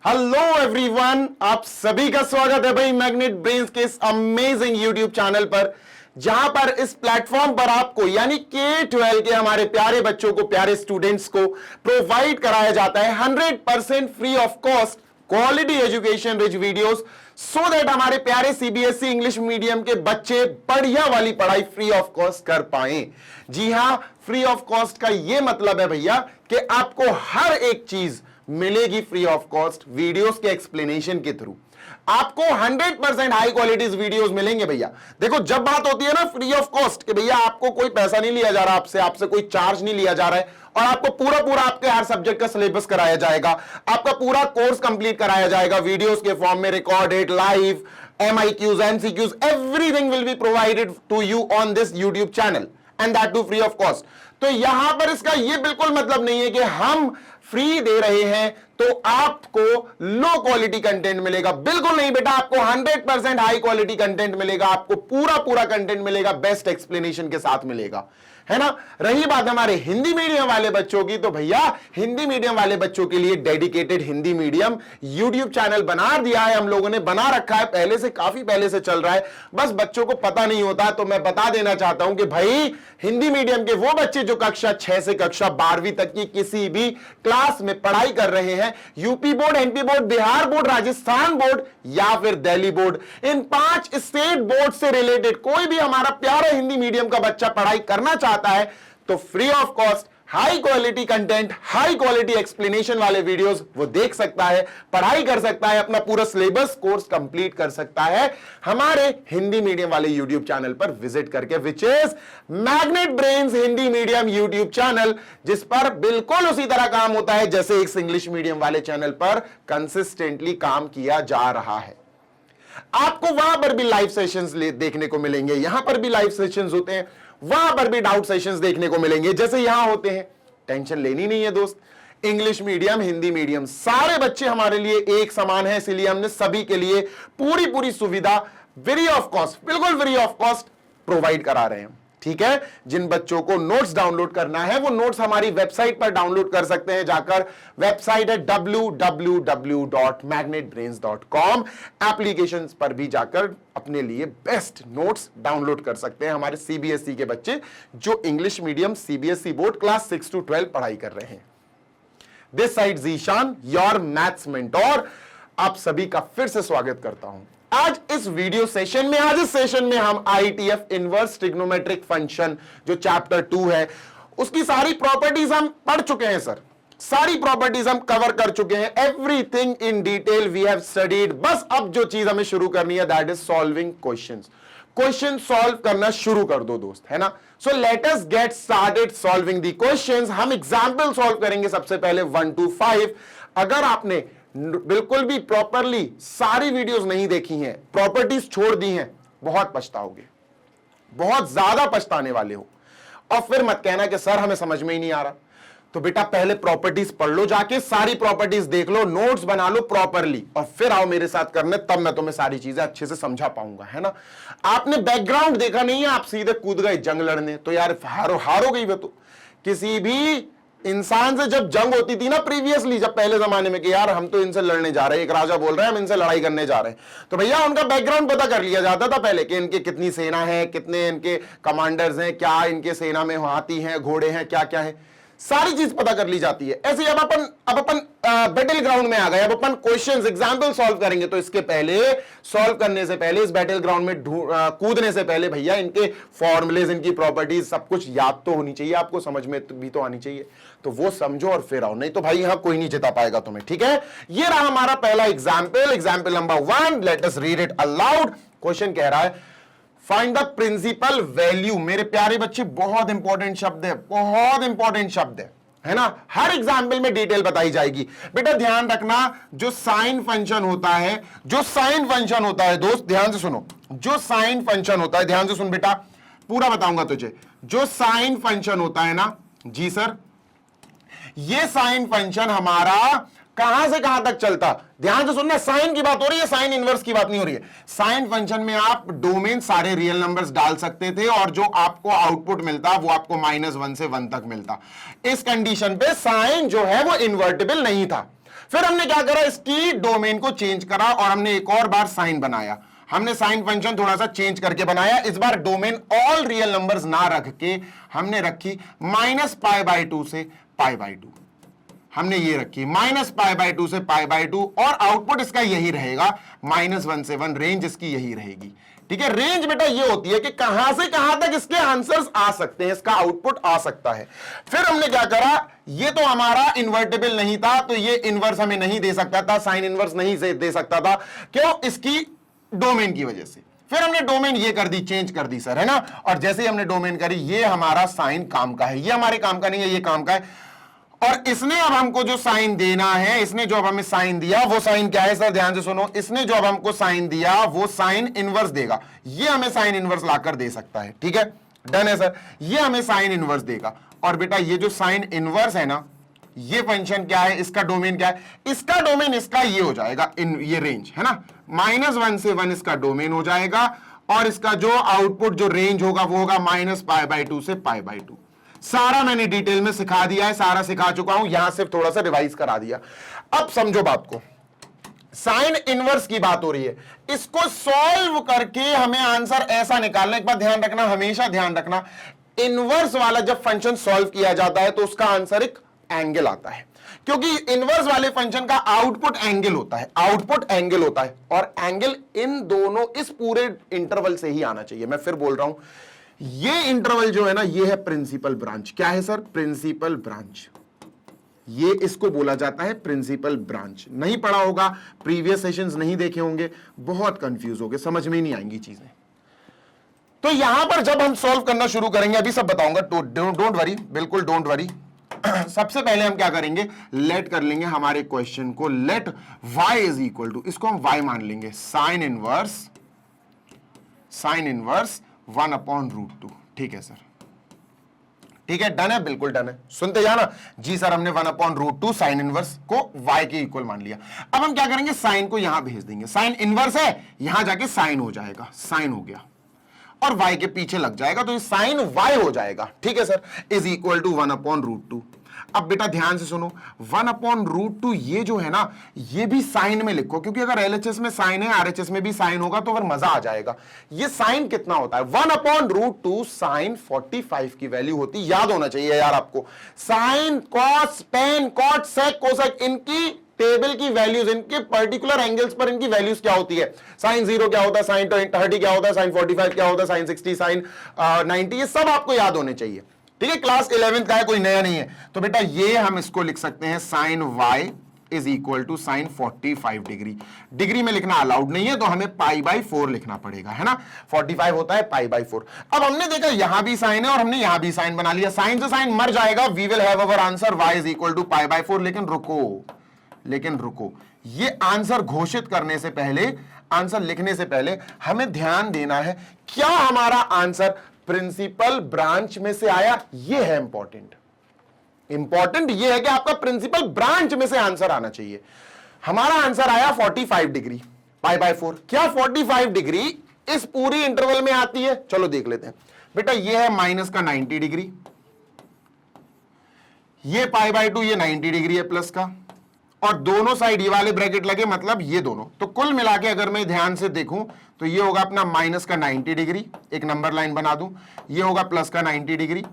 Hello everyone, आप सभी का स्वागत है भाई मैग्नेट ब्रेन्स के इस अमेजिंग यूट्यूब चैनल पर, जहां पर इस प्लेटफॉर्म पर आपको यानी K-12 के हमारे प्यारे बच्चों को, प्यारे स्टूडेंट्स को प्रोवाइड कराया जाता है 100% free of cost quality education rich videos, so that हमारे प्यारे सीबीएसई इंग्लिश मीडियम के बच्चे बढ़िया वाली पढ़ाई फ्री ऑफ कॉस्ट कर पाए। जी हां, फ्री ऑफ कॉस्ट का यह मतलब है भैया कि आपको हर एक चीज मिलेगी फ्री ऑफ कॉस्ट वीडियोस के एक्सप्लेनेशन के थ्रू। आपको 100% हाई क्वालिटी वीडियोस मिलेंगे भैया। देखो, जब बात होती है ना फ्री ऑफ कॉस्ट कि भैया आपको कोई पैसा नहीं लिया जा रहा, आपसे कोई चार्ज नहीं लिया जा रहा है और आपको पूरा आपके हर सब्जेक्ट का सिलेबस कराया जाएगा, आपका पूरा कोर्स कंप्लीट कराया जाएगा वीडियोस के फॉर्म में, recorded, live, MIQs, MCQs, everything will be provided to you on this YouTube channel and that too free of cost. तो यहां पर इसका यह बिल्कुल मतलब नहीं है कि हम फ्री दे रहे हैं तो आपको लो क्वालिटी कंटेंट मिलेगा। बिल्कुल नहीं बेटा, आपको 100% हाई क्वालिटी कंटेंट मिलेगा, आपको पूरा कंटेंट मिलेगा, बेस्ट एक्सप्लेनेशन के साथ मिलेगा, है ना। रही बात हमारे हिंदी मीडियम वाले बच्चों की, तो भैया हिंदी मीडियम वाले बच्चों के लिए dedicated Hindi medium YouTube channel बना दिया है हम लोगों ने, बना रखा है पहले से, काफी पहले से चल रहा है, बस बच्चों को पता नहीं होता। तो मैं बता देना चाहता हूं कि भाई हिंदी मीडियम के वो बच्चे जो कक्षा 6 से कक्षा 12वीं तक की किसी भी क्लास में पढ़ाई कर रहे हैं, UP board, MP board, Bihar board, Rajasthan board या फिर दिल्ली बोर्ड, इन 5 स्टेट बोर्ड से रिलेटेड कोई भी हमारा प्यारा हिंदी मीडियम का बच्चा पढ़ाई करना चाहता है तो free of cost high quality content, high quality explanation वाले वीडियोस वो देख सकता है, पढ़ाई कर सकता है, अपना पूरा सिलेबस कोर्स कंप्लीट कर सकता है हमारे हिंदी मीडियम वाले यूट्यूब चैनल पर विजिट करके, which is magnet brains Hindi medium YouTube channel, जिस पर बिल्कुल उसी तरह काम होता है जैसे एक इंग्लिश मीडियम वाले चैनल पर कंसिस्टेंटली काम किया जा रहा है। आपको वहां पर भी लाइव सेशंस देखने को मिलेंगे, यहां पर भी लाइव सेशंस होते हैं, वहां पर भी डाउट सेशंस देखने को मिलेंगे जैसे यहां होते हैं। टेंशन लेनी नहीं है दोस्त, इंग्लिश मीडियम, हिंदी मीडियम, सारे बच्चे हमारे लिए एक समान है, इसलिए हमने सभी के लिए पूरी सुविधा फ्री ऑफ कॉस्ट, बिल्कुल फ्री ऑफ कॉस्ट प्रोवाइड करा रहे हैं। ठीक है, जिन बच्चों को नोट्स डाउनलोड करना है वो नोट्स हमारी वेबसाइट पर डाउनलोड कर सकते हैं, जाकर वेबसाइट है www.magnetbrains.com, एप्लीकेशंस पर भी जाकर अपने लिए बेस्ट नोट्स डाउनलोड कर सकते हैं हमारे सीबीएसई के बच्चे जो English medium CBSE board class 6 to 12 पढ़ाई कर रहे हैं। This side Zeeshan, your maths mentor, आप सभी का फिर से स्वागत करता हूं आज इस वीडियो सेशन में। आज इस सेशन में हम IETF इनवर्स ट्रिग्नोमेट्रिक फंक्शन जो चैप्टर 2 है उसकी सारी प्रॉपर्टीज हम पढ़ चुके हैं सर, सारी प्रॉपर्टीज हम कवर कर चुके हैं, everything in detail we have studied. बस अब जो चीज हमें शुरू करनी है that is solving questions. Question solve करना शुरू कर दो दोस्त, है ना। So let us get started solving the questions. हम एग्जांपल सॉल्व करेंगे सबसे पहले 1 to 5। अगर आपने बिल्कुल भी प्रॉपरली सारी वीडियोस नहीं देखी हैं, प्रॉपर्टीज छोड़ दी हैं, बहुत पछताओगे, बहुत ज्यादा पछताने वाले हो। और फिर मत कहना कि सर हमें समझ में ही नहीं आ रहा। तो बेटा पहले प्रॉपर्टीज पढ़ लो, जाके सारी प्रॉपर्टीज देख लो, नोट्स बना लो प्रॉपरली, और फिर आओ मेरे साथ करने, तब मैं तुम्हें सारी चीजें अच्छे से समझा पाऊंगा, है ना। आपने बैकग्राउंड देखा नहीं है, आप सीधे कूद गए जंग लड़ने, तो यार हारो गई वो। तो किसी भी इंसान से जब जंग होती थी ना प्रीवियसली, जब पहले जमाने में कि यार हम तो इनसे लड़ने जा रहे हैं, एक राजा बोल रहे हैं हम इनसे लड़ाई करने जा रहे हैं, तो भैया उनका बैकग्राउंड पता कर लिया जाता था पहले कि इनके कितनी सेना है, कितने इनके कमांडर्स हैं, क्या इनके सेना में हाथी हैं, घोड़े हैं, क्या क्या है, सारी चीज पता कर ली जाती है। ऐसे अब अपन बैटल ग्राउंड में आ गए, अब अपन क्वेश्चंस एग्जांपल सॉल्व करेंगे, तो इसके पहले सॉल्व करने से पहले, इस बैटल ग्राउंड में कूदने से पहले भैया इनके फॉर्मूलेज, इनकी प्रॉपर्टीज सब कुछ याद तो होनी चाहिए, आपको समझ में भी तो आनी चाहिए, तो वो समझो और फिर आओ, नहीं तो भाई यहां कोई नहीं जिता पाएगा तुम्हें। ठीक है, ये रहा हमारा पहला example number 1। Let us read it allowed. Question कह रहा है फाइंड द प्रिंसिपल वैल्यू। मेरे प्यारे बच्चे बहुत इंपॉर्टेंट शब्द है, बहुत इंपॉर्टेंट शब्द है ना, हर एग्जाम्पल में डिटेल बताई जाएगी। बेटा ध्यान रखना, जो साइन फंक्शन होता है, दोस्त ध्यान से सुनो, जो साइन फंक्शन होता है, ध्यान से सुन बेटा, पूरा बताऊंगा तुझे। जो साइन फंक्शन होता है ना, जी सर, ये साइन फंक्शन हमारा कहां से कहां तक चलता, ध्यान से सुनना, साइन की बात हो रही है, साइन इनवर्स की बात नहीं हो रही है। साइन फंक्शन में आप डोमेन सारे रियल नंबर्स डाल सकते थे और जो आपको आउटपुट मिलता वो आपको -1 से 1 तक मिलता। इस कंडीशन पे साइन जो है वो इन्वर्टिबल नहीं था। फिर हमने क्या करा, इसकी डोमेन को चेंज करा और हमने एक और बार साइन बनाया। हमने साइन फंक्शन थोड़ा सा चेंज करके बनाया। इस बार डोमेन ऑल रियल नंबर्स ना रख के हमने रखी -π/2 से π/2, हमने ये रखी -π/2 से π/2 और आउटपुट इसका यही रहेगा -1 से 1, रेंज इसकी यही रहेगी। ठीक है, रेंज बेटा ये होती है कि कहां से कहां तक इसके आंसर्स आ सकते हैं, इसका आउटपुट आ सकता है। फिर हमने क्या करा, ये तो हमारा इन्वर्टेबल नहीं था, तो ये इनवर्स हमें नहीं दे सकता था, साइन इनवर्स नहीं दे सकता था, क्यों, इसकी डोमेन की वजह से। फिर हमने डोमेन ये कर दी, चेंज कर दी सर, है ना। और जैसे ही हमने डोमेन करी, ये हमारा साइन काम का है, ये हमारे काम का नहीं है, ये काम का है। और इसने अब हमको जो साइन देना है, इसने जो अब हमें साइन दिया वो साइन क्या है सर, ध्यान से सुनो, इसने जो अब हमको साइन दिया वो साइन इनवर्स देगा। ये हमें साइन इनवर्स लाकर दे सकता है। ठीक है, डन है सर, ये हमें साइन इनवर्स देगा। और बेटा ये जो साइन इनवर्स है ना, ये फंक्शन क्या है, इसका डोमेन क्या है, इसका डोमेन इसका ये हो जाएगा, ये रेंज है ना, -1 से 1 इसका डोमेन हो जाएगा। और इसका जो आउटपुट जो रेंज होगा वो होगा -π/2 से π/2। सारा मैंने डिटेल में सिखा दिया है, सारा सिखा चुका हूं, यहां सिर्फ थोड़ा सा रिवाइज करा दिया। अब समझो बात को, साइन इनवर्स की बात हो रही है, इसको सॉल्व करके हमें आंसर ऐसा निकालना। एक बात ध्यान रखना, हमेशा ध्यान रखना, इनवर्स वाला जब फंक्शन सॉल्व किया जाता है तो उसका आंसर एक एंगल आता है, क्योंकि इनवर्स वाले फंक्शन का आउटपुट एंगल होता है, आउटपुट एंगल होता है। और एंगल इन दोनों, इस पूरे इंटरवल से ही आना चाहिए। मैं फिर बोल रहा हूं, ये इंटरवल जो है ना, ये है प्रिंसिपल ब्रांच। क्या है सर, प्रिंसिपल ब्रांच, ये इसको बोला जाता है प्रिंसिपल ब्रांच। नहीं पढ़ा होगा, प्रीवियस सेशंस नहीं देखे होंगे, बहुत कंफ्यूज होगे, समझ में नहीं आएंगी चीजें। तो यहां पर जब हम सॉल्व करना शुरू करेंगे, अभी सब बताऊंगा, डोंट वरी, बिल्कुल डोंट वरी। सबसे पहले हम क्या करेंगे, लेट कर लेंगे हमारे क्वेश्चन को, let y is equal to, इसको हम y मान लेंगे, साइन इनवर्स 1/√2। ठीक है सर, ठीक है, डन है, बिल्कुल डन है। सुनते जाना जी सर, हमने 1/√2 साइन इनवर्स को y के इक्वल मान लिया। अब हम क्या करेंगे, साइन को यहां भेज देंगे, साइन इनवर्स है, यहां जाके साइन हो जाएगा, साइन हो गया और y के पीछे लग जाएगा, तो ये साइन y हो जाएगा। ठीक है सर, इज इक्वल टू 1/√2। अब बेटा ध्यान से सुनो, 1/√2 ये जो है ना, ये भी साइन में लिखो, क्योंकि अगर LHS में साइन है, RHS में भी साइन होगा तो फिर मजा आ जाएगा। ये साइन कितना होता है, 1/√2 साइन 45 की वैल्यू होती, याद होना चाहिए यार आपको। साइन, कॉस, टेन, कॉट, सेक, कोसेक, इनकी टेबल की वैल्यूज, इनके पर्टिकुलर एंगल्स पर इनकी वैल्यूज क्या होती है, साइन 0 क्या होता है, साइन 30 क्या होता है, साइन 45 क्या होता है, साइन 60, साइन 90, ये सब आपको याद होने चाहिए। ठीक है, क्लास 11th का है, कोई नया नहीं है। तो बेटा ये हम इसको लिख सकते हैं, sine y is equal to sine 45 degree. Degree में लिखना अलाउड नहीं है, तो हमें π/4 लिखना पड़ेगा, है ना। 45 होता है π/4। अब हमने देखा यहां भी साइन है और हमने यहां भी साइन बना लिया, साइन से साइन मर जाएगा, we will have our answer y is equal to π/4। लेकिन रुको, ये आंसर घोषित करने से पहले, आंसर लिखने से पहले हमें ध्यान देना है, क्या हमारा आंसर प्रिंसिपल ब्रांच में से आया, ये है इंपॉर्टेंट ये है कि आपका प्रिंसिपल ब्रांच में से आंसर आना चाहिए। हमारा आंसर आया 45 डिग्री π/4। क्या 45 डिग्री इस पूरी इंटरवल में आती है, चलो देख लेते हैं। बेटा ये है माइनस का 90 डिग्री, ये π/2, ये 90 डिग्री है प्लस का, और दोनों साइड ये वाले ब्रैकेट लगे, मतलब ये दोनों। तो कुल मिला के अगर मैं ध्यान से देखूं तो ये होगा अपना माइनस का 90 डिग्री, एक नंबर लाइन बना दूं, ये होगा प्लस का 90 डिग्री।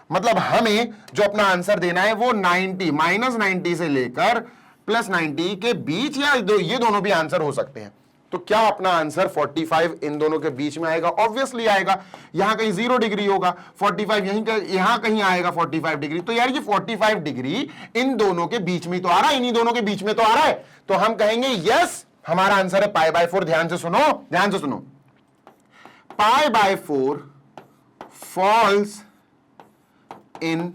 मतलब हमें जो अपना आंसर देना है वो 90, -90 से लेकर +90 के बीच, या ये दोनों भी आंसर हो सकते हैं। तो क्या अपना आंसर 45 इन दोनों के बीच में आएगा, ऑब्वियसली आएगा। यहां कहीं 0 डिग्री होगा, 45 यहां कहीं आएगा 45 डिग्री। तो यार ये 45 डिग्री इन दोनों के बीच में तो आ रहा है, इन्हीं दोनों के बीच में तो आ रहा है, तो हम कहेंगे यस, हमारा आंसर है π/4। ध्यान से सुनो, π/4 falls in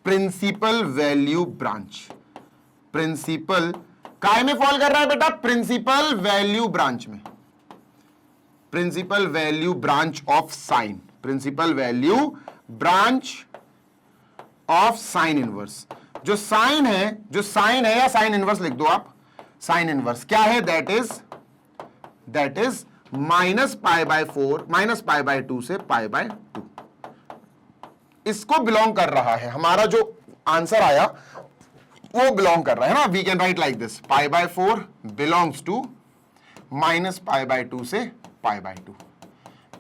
principal value branch. Principal काय में फॉल कर रहा है बेटा, प्रिंसिपल वैल्यू ब्रांच में, principal value branch of sine, principal value branch of sine inverse. जो साइन है या साइन इनवर्स लिख दो आप, साइन इनवर्स क्या है, दैट इज -π/4, -π/2 से π/2 इसको बिलोंग कर रहा है। हमारा जो आंसर आया वो बिलोंग कर रहा है ना, we can write like this, π/4 belongs to -π/2 से π/2,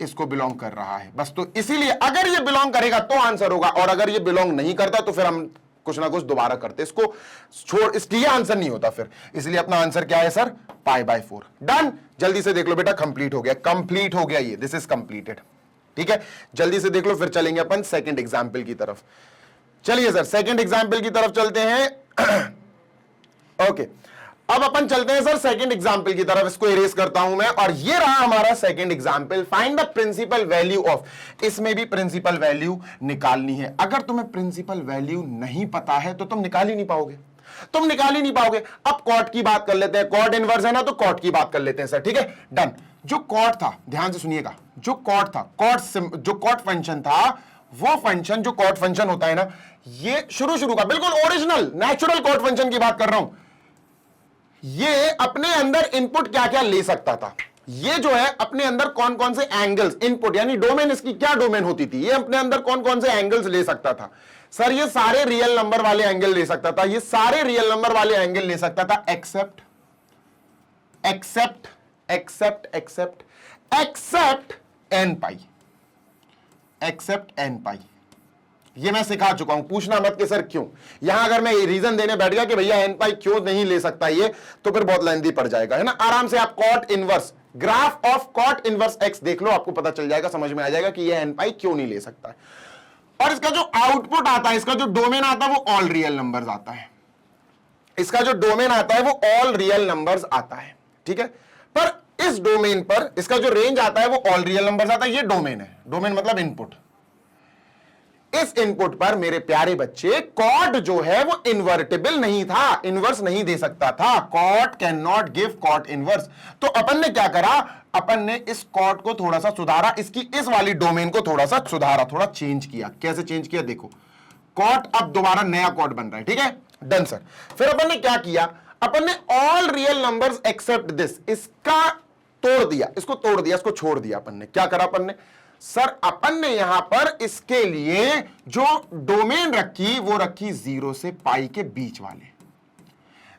इसको बिलोंग कर रहा है बस। तो इसीलिए अगर ये बिलोंग करेगा तो आंसर होगा, और अगर ये बिलोंग नहीं करता तो फिर हम कुछ ना कुछ दोबारा करते, इसको छोड़, इसलिए आंसर नहीं होता फिर। इसलिए अपना आंसर क्या है सर, π/4। डन, जल्दी से देख लो बेटा, कंप्लीट हो गया, कंप्लीट हो गया ये, दिस इज कंप्लीटेड। ठीक है, जल्दी से देख लो, फिर चलेंगे अपन सेकंड एग्जाम्पल की तरफ। चलिए सर सेकंड एग्जाम्पल की तरफ चलते हैं। ओके, अब अपन चलते हैं सर सेकंड एग्जाम्पल की तरफ, इसको इरेज करता हूं मैं, और ये रहा हमारा second example, find the principal value of. इसमें भी प्रिंसिपल वैल्यू निकालनी है। अगर तुम्हें प्रिंसिपल वैल्यू नहीं पता है तो तुम निकाल ही नहीं पाओगे, तुम निकाल ही नहीं पाओगे। अब कॉट की बात कर लेते हैं, कॉट इनवर्स है ना, तो कॉट की बात कर लेते हैं सर। ठीक है, डन। जो कॉट था, ध्यान से सुनिएगा, जो कॉट था, जो कॉट फंक्शन था, वो फंक्शन, जो कॉट फंक्शन होता है ना, ये शुरू का बिल्कुल ओरिजिनल नेचुरल कॉट फंक्शन की बात कर रहा हूं। ये अपने अंदर इनपुट क्या क्या ले सकता था, ये जो है अपने अंदर कौन कौन से एंगल्स, इनपुट यानी डोमेन, इसकी क्या डोमेन होती थी, ये अपने अंदर कौन कौन से एंगल्स ले सकता था सर। ये सारे रियल नंबर वाले एंगल ले सकता था, ये सारे रियल नंबर वाले एंगल ले सकता था, एक्सेप्ट n पाई, एक्सेप्ट n पाई। ये मैं सिखा चुका हूं, पूछना मत कि सर क्यों। यहां अगर मैं रीजन देने बैठ गया कि भैया n पाई क्यों नहीं ले सकता ये, तो फिर बहुत लेंथी पड़ जाएगा, है ना। आराम से आप cot inverse, graph of cot inverse x देख लो, आपको पता चल जाएगा, समझ में आ जाएगा कि ये n पाई क्यों नहीं ले सकता है। और इसका जो आउटपुट आता है, इसका जो डोमेन आता है, वो ऑल रियल नंबर्स आता है। इसका जो डोमेन आता है वो ऑल रियल नंबर्स आता है। ठीक है, पर इस डोमेन पर इसका जो रेंज आता है वो ऑल रियल नंबर्स आता है। ये डोमेन है, डोमेन मतलब इनपुट। इस इनपुट पर मेरे प्यारे बच्चे कॉट जो है वो इन्वर्टिबल नहीं था, इनवर्स नहीं दे सकता था। Cot can not give cot inverse. तो अपन ने क्या करा, अपन ने इस कॉट को थोड़ा सा सुधारा, इसकी इस वाली डोमेन को थोड़ा सा सुधारा, थोड़ा चेंज किया। कैसे चेंज किया, देखो, कॉट अब दोबारा नया कॉट बन रहा है। ठीक है, डन सर। फिर अपन ने क्या किया, अपन ने all real numbers accept this, इसका तोड़ दिया, इसको तोड़ दिया, इसको छोड़ दिया। अपन ने क्या करा, अपन ने सर, अपन ने यहां पर इसके लिए जो डोमेन रखी वो रखी 0 से पाई के बीच वाले,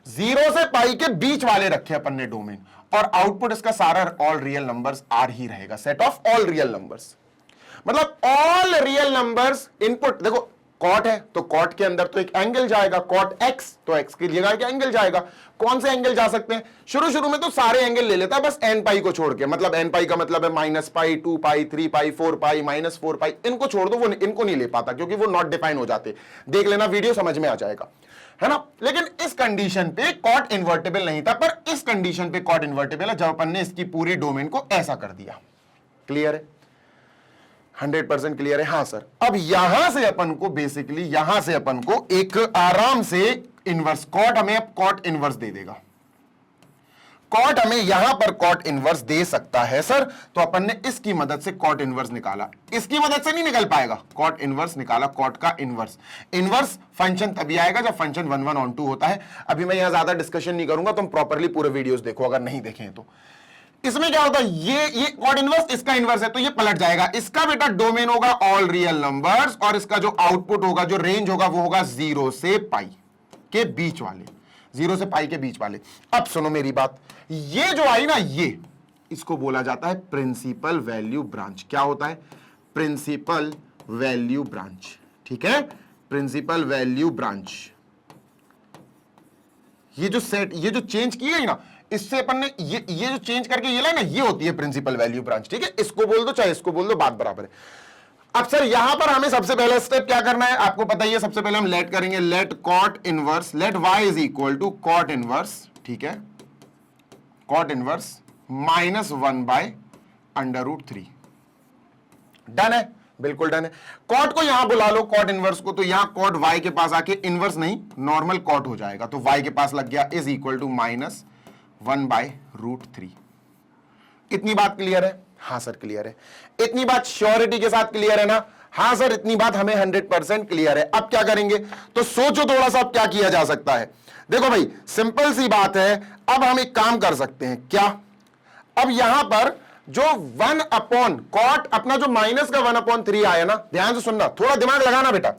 0 से पाई के बीच वाले रखे अपन ने डोमेन, और आउटपुट इसका सारा ऑल रियल नंबर्स आर ही रहेगा, set of all real numbers. मतलब ऑल रियल नंबर्स इनपुट, देखो कॉट है तो कॉट के अंदर तो एक एंगल जाएगा, कॉट एक्स तो एक्स की जगह एक एंगल जाएगा। कौन से एंगल जा सकते हैं, शुरू में तो सारे एंगल ले लेता है, बस n पाई को छोड़ के। मतलब n पाई का मतलब है -पाई, 2 पाई, 3 पाई, 4 पाई, -4 पाई, इनको छोड़ दो, वो इनको नहीं ले पाता क्योंकि वो नॉट डिफाइन हो जाते। देख लेना वीडियो, समझ में आ जाएगा, है ना। लेकिन इस कंडीशन पे कॉट इन्वर्टेबल नहीं था, पर इस कंडीशन पे कॉट इन्वर्टेबल है जब अपन ने इसकी पूरी डोमेन को ऐसा कर दिया। क्लियर है, 100% क्लियर है। हाँ सर, अब यहां से अपन को बेसिकली, यहां से अपन को एक आराम से इनवर्स, कॉट हमें अब कॉट इनवर्स दे देगा। कॉट हमें यहां पर कॉट इनवर्स दे सकता है सर, तो अपन ने इसकी मदद से कॉट इनवर्स निकाला। इसकी मदद से नहीं निकल पाएगा, कॉट इनवर्स निकाला, कॉट का इनवर्स। इनवर्स फंक्शन तभी आएगा जब फंक्शन 1 1 on 2 होता है। अभी मैं यहां ज्यादा डिस्कशन नहीं करूंगा, तुम प्रॉपरली पूरे वीडियोस देखो अगर नहीं देखे तो। इसमें क्या होता है, ये कॉट इनवर्स इसका इनवर्स है तो ये पलट जाएगा। इसका बेटा डोमेन होगा ऑल रियल नंबर्स, और इसका जो आउटपुट होगा, जो रेंज होगा, वो होगा 0 से पाई के बीच वाले, 0 से पाई के बीच वाले। अब सुनो मेरी बात, ये जो आई ना, ये इसको बोला जाता है प्रिंसिपल वैल्यू ब्रांच। क्या होता है, प्रिंसिपल वैल्यू ब्रांच। ठीक है, प्रिंसिपल वैल्यू ब्रांच। ये जो सेट, ये जो चेंज की है ना, इससे अपन ने ये जो चेंज करके ये लाया ना, ये होती है प्रिंसिपल वैल्यू ब्रांच। ठीक है, इसको बोल दो चाहे इसको बोल दो, बात बराबर है। अब सर यहां पर हमें सबसे पहला स्टेप क्या करना है, आपको पता ही है। सबसे पहले हम लेट करेंगे, let cot inverse, let y is equal to cot inverse. ठीक है, कॉट इनवर्स -1/√3। डन है, बिल्कुल डन है। कॉट को यहां बुला लो, कॉट इनवर्स को, तो यहां कॉट y के पास आके, इनवर्स नहीं नॉर्मल कॉट हो जाएगा, तो y के पास लग गया, इज इक्वल टू -1/√3। इतनी बात क्लियर है? हाँ सर क्लियर है। इतनी बात श्योरिटी के साथ क्लियर है ना? हाँ सर, इतनी बात हमें 100% क्लियर है। अब क्या करेंगे, तो सोचो थोड़ा सा अब क्या किया जा सकता है। देखो भाई, सिंपल सी बात है। अब हम एक काम कर सकते हैं, क्या, अब यहां पर जो 1 अपॉन कॉट, अपना जो माइनस का 1/3 आया ना, ध्यान से सुनना, थोड़ा दिमाग लगाना बेटा,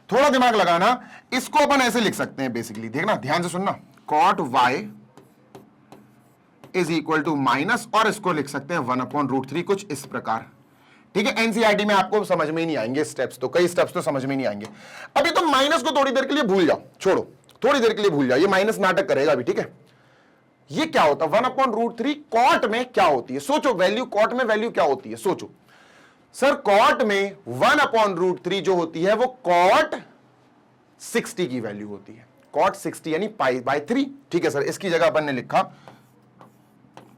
थोड़ा दिमाग लगाना, इसको अपन ऐसे लिख सकते हैं बेसिकली, देखना ध्यान से सुनना, cot y is equal to minus, और इसको लिख सकते हैं 1/√3 कुछ इस प्रकार। ठीक है, एनसीईआरटी में आपको समझ में ही नहीं आएंगे स्टेप्स, तो कई स्टेप्स तो समझ में नहीं आएंगे। अभी तो माइनस को थोड़ी देर के लिए भूल जाओ, छोड़ो, थोड़ी देर के लिए भूल जाओ, ये माइनस नाटक करेगा अभी। ठीक है, ये क्या होता है 1/√3 कॉट में क्या होती है, सोचो वैल्यू, कॉट में वैल्यू क्या होती है, सोचो सर। कॉट में 1/√3 जो होती है वो कॉट 60 की वैल्यू होती है, कॉट 60 यानी π/3। ठीक है सर, इसकी जगह अपन ने लिखा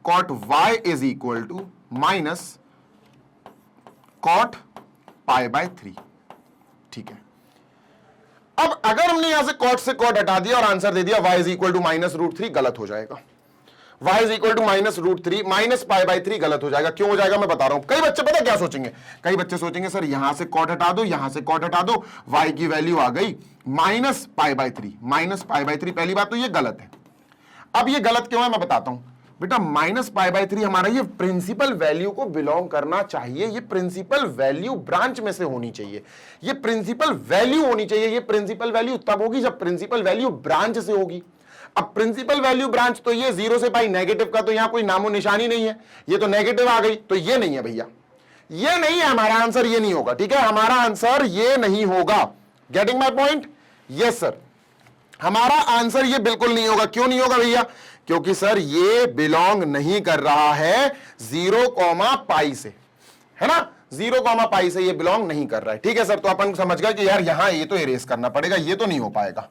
cot y is equal to minus cot π/3। ठीक है, अब अगर हमने यहां से कॉट हटा दिया और आंसर दे दिया y इज इक्वल टू -√3, गलत हो जाएगा। y is equal to -√3 minus π/3 गलत हो जाएगा। क्यों हो जाएगा मैं बता रहा हूं। कई बच्चे पता क्या सोचेंगे, कई बच्चे सोचेंगे सर यहां से कॉट हटा दो, यहां से कॉट हटा दो, y की वैल्यू आ गई -π/3, -π/3। पहली बात तो ये गलत है। अब ये गलत क्यों है मैं बताता हूं बेटा। -π/3 हमारा ये प्रिंसिपल वैल्यू को बिलोंग करना चाहिए, ये प्रिंसिपल वैल्यू ब्रांच में से होनी चाहिए, ये प्रिंसिपल वैल्यू होनी चाहिए। ये प्रिंसिपल वैल्यू तब होगी जब प्रिंसिपल वैल्यू ब्रांच से होगी। अब प्रिंसिपल वैल्यू ब्रांच तो ये 0 से पाई नेगेटिव का तो यहां कोई नामो निशानी नहीं है, ये तो नेगेटिव आ गई, तो ये नहीं है भैया, ये नहीं है हमारा आंसर, ये नहीं होगा। ठीक है, हमारा आंसर ये नहीं होगा। Getting my point? Yes sir, हमारा आंसर ये बिल्कुल नहीं होगा। क्यों नहीं होगा भैया? क्योंकि सर ये बिलोंग नहीं कर रहा है 0, से, है ना, 0, से ये बिलोंग नहीं कर रहा है। ठीक है सर, तो अपन समझ गए कि यार यहां ये तो इरेज करना पड़ेगा, ये तो नहीं हो पाएगा,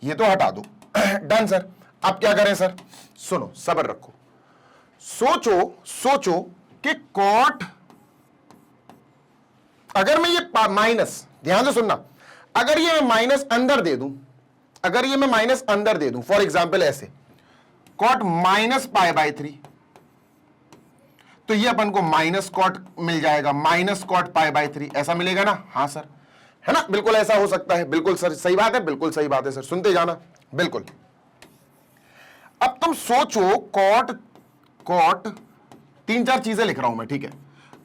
ये तो हटा दो। डन सर, अब क्या करें सर? सुनो, सब्र रखो, सोचो कि कॉट, अगर मैं ये माइनस, ध्यान से सुनना, अगर ये मैं माइनस अंदर दे दूं, अगर ये मैं माइनस अंदर दे दूं, फॉर एग्जाम्पल ऐसे कॉट -π/3, तो ये अपन को माइनस कॉट मिल जाएगा, माइनस कॉट π/3 ऐसा मिलेगा ना? हाँ सर, है ना, बिल्कुल ऐसा हो सकता है। बिल्कुल सर, सही बात है, बिल्कुल सही बात है सर, सुनते जाना बिल्कुल। अब तुम सोचो कॉट 3-4 चीजें लिख रहा हूं मैं। ठीक है,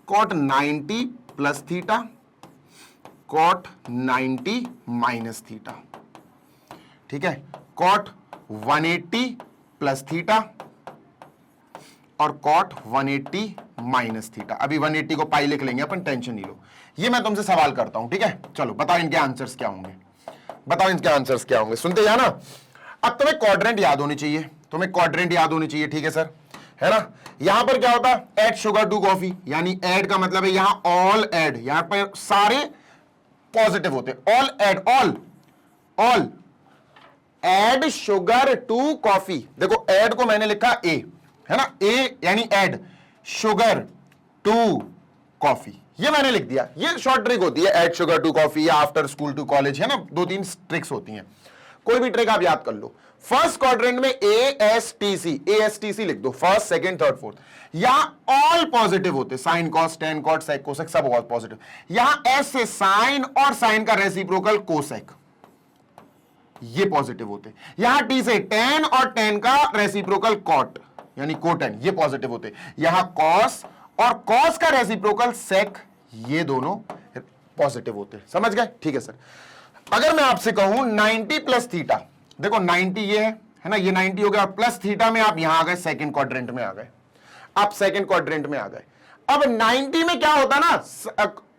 cot 90 plus theta, cot 90 minus theta, ठीक है, कॉट 180 प्लस थीटा और कॉट 180 माइनस थीटा। अभी 180 को पाई लिख लेंगे अपन, टेंशन नहीं लो। ये मैं तुमसे सवाल करता हूं, ठीक है, चलो बताओ इनके आंसर्स क्या होंगे, बताओ इनके आंसर्स क्या होंगे, सुनते जाना। अब तुम्हें क्वाड्रेंट याद होनी चाहिए, तुम्हें क्वाड्रेंट याद होनी चाहिए, ठीक है सर, है ना। यहां पर क्या होता है, ऐड शुगर टू कॉफी, यानी ऐड का मतलब है यहां ऑल ऐड, यहां पर सारे पॉजिटिव होते, all add, all add sugar to coffee. देखो ऐड को मैंने लिखा ए, है ना, ए यानी ऐड शुगर टू कॉफी, ये मैंने लिख दिया। ये शॉर्ट ट्रिक होती है, ऐड शुगर टू कॉफी या आफ्टर स्कूल टू कॉलेज, है ना, 2-3 ट्रिक्स होती हैं, कोई भी ट्रिक आप याद कर लो। फर्स्ट क्वाड्रेंट में ASTC लिख दो, फर्स्ट, सेकंड, थर्ड, फोर्थ। यहां ऑल पॉजिटिव होते, साइन, कॉस, टेन, कॉट, सेक, कोसेक, सब ऑल पॉजिटिव। यहां एस से साइन और साइन का रेसिप्रोकल कोसेक, ये पॉजिटिव होते। यहां टी से टेन और टेन का रेसिप्रोकल कॉट यानी कोटेन, ये पॉजिटिव होते। यहां कॉस और कॉस का रेसिप्रोकल सेक, ये दोनों पॉजिटिव होते। समझ गए? ठीक है सर। अगर मैं आपसे कहूं 90 प्लस थीटा, देखो 90 ये है ना, ये 90 हो गया, और प्लस थीटा में आप यहां आ गए, सेकंड क्वाड्रेंट में आ गए, आप सेकंड क्वाड्रेंट में आ गए। अब 90 में क्या होता ना,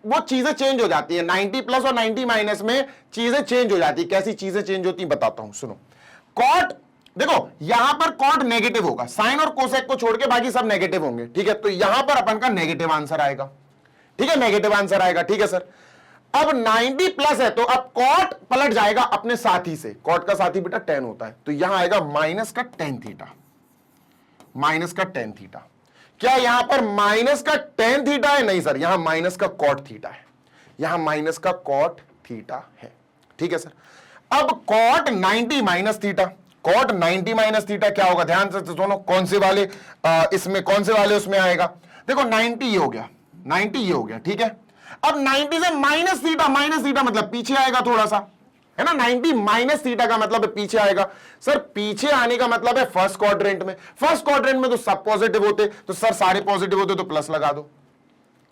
वो चीजें चेंज हो जाती है, 90 प्लस और 90 माइनस में चीजें चेंज हो जाती है। कैसी चीजें चेंज होती है बताता हूं, सुनो। कॉट, देखो यहां पर कॉट नेगेटिव होगा, साइन और कोसेक को छोड़ के बाकी सब नेगेटिव होंगे, ठीक है, तो यहां पर अपन का नेगेटिव आंसर आएगा, ठीक है, नेगेटिव आंसर आएगा, ठीक है सर। अब 90 प्लस है तो अब कॉट पलट जाएगा अपने साथी से, कॉट का साथी बेटा 10 होता है, तो यहां आएगा माइनस का टेन थीटा, माइनस का टेन थीटा। क्या यहां पर माइनस का टेन थीटा है? नहीं सर, यहां माइनस का कॉट थीटा है, यहां माइनस का कॉट थीटा है, ठीक है सर। अब cot 90 minus theta, cot 90 minus theta क्या होगा, ध्यान से सुनो, कौन से वाले इसमें, कौन से वाले उसमें आएगा। देखो 90 ये हो गया, 90 ये हो गया, ठीक है। अब 90 से माइनस थीटा मतलब पीछे आएगा थोड़ा सा, है ना, 90 माइनस थीटा का मतलब है पीछे आएगा। सर पीछे आने का मतलब है फर्स्ट क्वाड्रेंट में, फर्स्ट क्वाड्रेंट में तो सब पॉजिटिव होते, तो सर सारे पॉजिटिव होते तो प्लस लगा दो।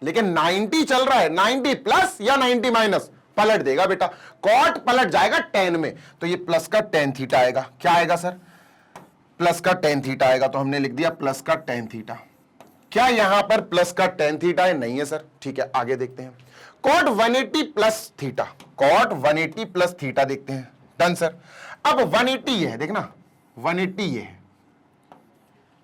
लेकिन 90 चल रहा है, 90 प्लस या 90 माइनस, पलट देगा बेटा, कॉट पलट जाएगा टेन में, तो ये प्लस का टेन थीटा आएगा। क्या आएगा सर? प्लस का टेन थीटा आएगा। तो हमने लिख दिया प्लस का टेन थीटा। क्या यहां पर प्लस का टेन थीटा है? नहीं है सर। ठीक है, आगे देखते हैं। Cot 180 plus theta, cot 180 plus theta देखते हैं। Done sir. अब 180 है, देखना 180 ये है,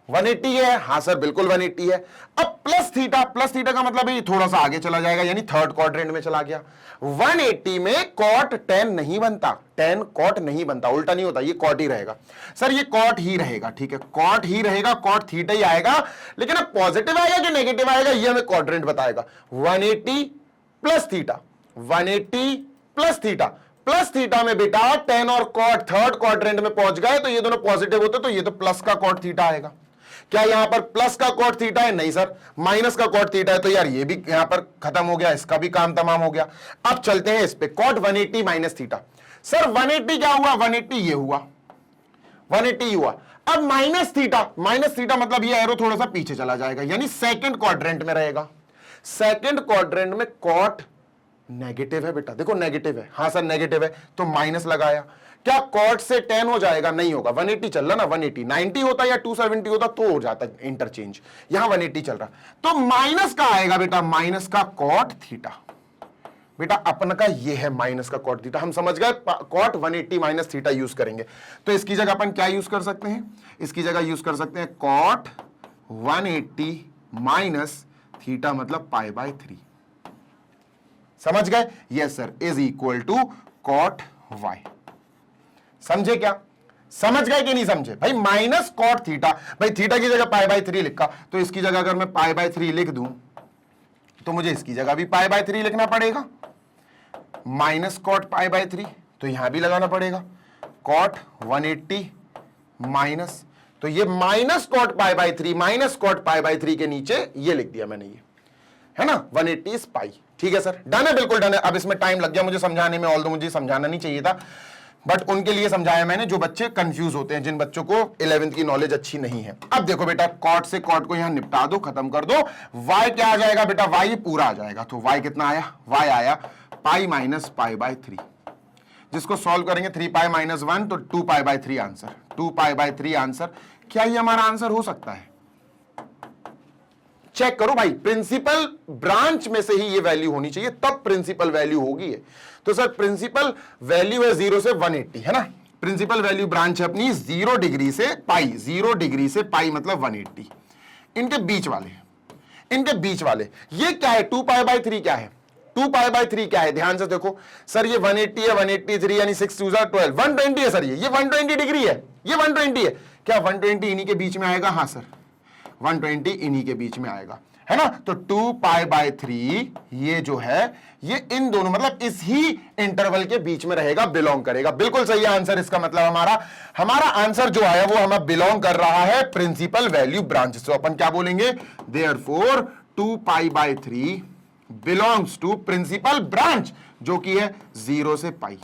180 है। हाँ सर बिल्कुल 180 है। अब प्लस थीटा, प्लस थीटा का मतलब ये थोड़ा सा आगे चला जाएगा, यानी थर्ड क्वाड्रेंट में चला गया। 180 में कॉट 10 नहीं बनता, 10 कॉट नहीं बनता, उल्टा नहीं होता, ये कॉट ही रहेगा। सर ये कॉट ही रहेगा, ठीक है, कॉट ही रहेगा, कॉट थीटा ही आएगा। लेकिन अब पॉजिटिव आएगा कि नेगेटिव आएगा ये हमें क्वाड्रेंट बताएगा। 180 plus theta, 180 plus theta, plus theta में बेटा 10 और कॉट थर्ड क्वाड्रेंट में पहुंच गए, तो ये दोनों पॉजिटिव होते, तो ये तो प्लस का कॉट थीटा आएगा। क्या यहां पर प्लस का कॉट थीटा है? नहीं सर, माइनस का कॉट थीटा है। तो यार ये भी यहां पर खत्म हो गया, इसका भी काम तमाम हो गया। अब चलते हैं इस पे, कॉट 180 माइनस थीटा। सर 180 क्या हुआ? 180 ये हुआ, 180 हुआ। अब माइनस थीटा, माइनस थीटा मतलब ये एरो थोड़ा सा पीछे चला जाएगा, यानी सेकंड क्वाड्रेंट में रहेगा। सेकंड क्वाड्रेंट में कॉट नेगेटिव है बेटा, देखो नेगेटिव है। हाँ सर नेगेटिव है, तो माइनस लगाया। क्या कॉट से 10 हो जाएगा? नहीं होगा, 180 चल रहा ना, 180 90 होता या 270 होता तो हो जाता इंटरचेंज, यहां 180 चल रहा, तो माइनस का आएगा बेटा, माइनस का कॉट थीटा। बेटा अपन का ये है माइनस का कॉट थीटा, हम समझ गए, कॉट 180 माइनस थीटा यूज करेंगे। तो इसकी जगह अपन क्या यूज कर सकते हैं? इसकी जगह यूज कर सकते हैं कॉट 180 माइनस थीटा, मतलब पाई बाय 3। समझ गए? Yes sir, is equal to cot y. समझे क्या? समझ गए कि नहीं समझे भाई? माइनस कॉट थीटा, भाई थीटा की जगह पाई बाय 3 लिखा, तो इसकी जगह अगर मैं पाई बाय 3 लिख दूं तो मुझे इसकी जगह भी पाई बाय 3 लिखना पड़ेगा। माइनस कॉट पाई बाय 3 तो यहां भी लगाना पड़ेगा, कॉट 180 माइनस, तो ये minus cot pi by 3, minus cot pi by 3 के नीचे ये लिख दिया मैंने, ये है ना 180 इज पाई। ठीक है सर, डन है, बिल्कुल डन है। अब इसमें टाइम लग गया मुझे समझाने में, ऑल्दो मुझे समझाना नहीं चाहिए था, बट उनके लिए समझाया मैंने जो बच्चे कंफ्यूज होते हैं, जिन बच्चों को 11th की नॉलेज अच्छी नहीं है। अब देखो बेटा, कॉट से कॉट को यहां निपटा दो, खत्म कर दो। y क्या आ जाएगा बेटा? y पूरा आ जाएगा। तो y कितना आया? y आया पाई माइनस पाई बाय 3, जिसको सॉल्व करेंगे 3 पाई माइनस 1 तो 2 pi by 3 answer, 2 pi by 3 answer. क्या ये हमारा आंसर हो सकता है? चेक करो भाई, प्रिंसिपल ब्रांच में से ही ये वैल्यू होनी चाहिए, तब प्रिंसिपल वैल्यू होगी ये। तो सर प्रिंसिपल वैल्यू है 0 से 180, है ना? प्रिंसिपल वैल्यू ब्रांच है अपनी 0 डिग्री से पाई, 0 डिग्री से पाई मतलब 180। इनके बीच वाले, इनके बीच वाले ये क्या है? 2 पाई बाय 3 क्या है? 2 पाई बाय 3 क्या है? ध्यान से देखो सर, ये 180 है, 183 यानी 6 2 12, 120 है सर, ये 120 डिग्री है, ये 120 है। क्या 120 इन्हीं के बीच में आएगा? हाँ सर 120 इन्हीं के बीच में आएगा, है ना? तो 2 पाई बाय 3 ये जो है ये इन दोनों मतलब इस ही इंटरवल के बीच में रहेगा, बिलोंग करेगा। बिल्कुल सही आंसर इसका मतलब हमारा आंसर जो आया वो हमें बिलोंग कर रहा है प्रिंसिपल वैल्यू ब्रांच। तो अपन क्या बोलेंगे? Therefore 2 pi by 3 belongs to principal branch, जो कि है 0 से पाई,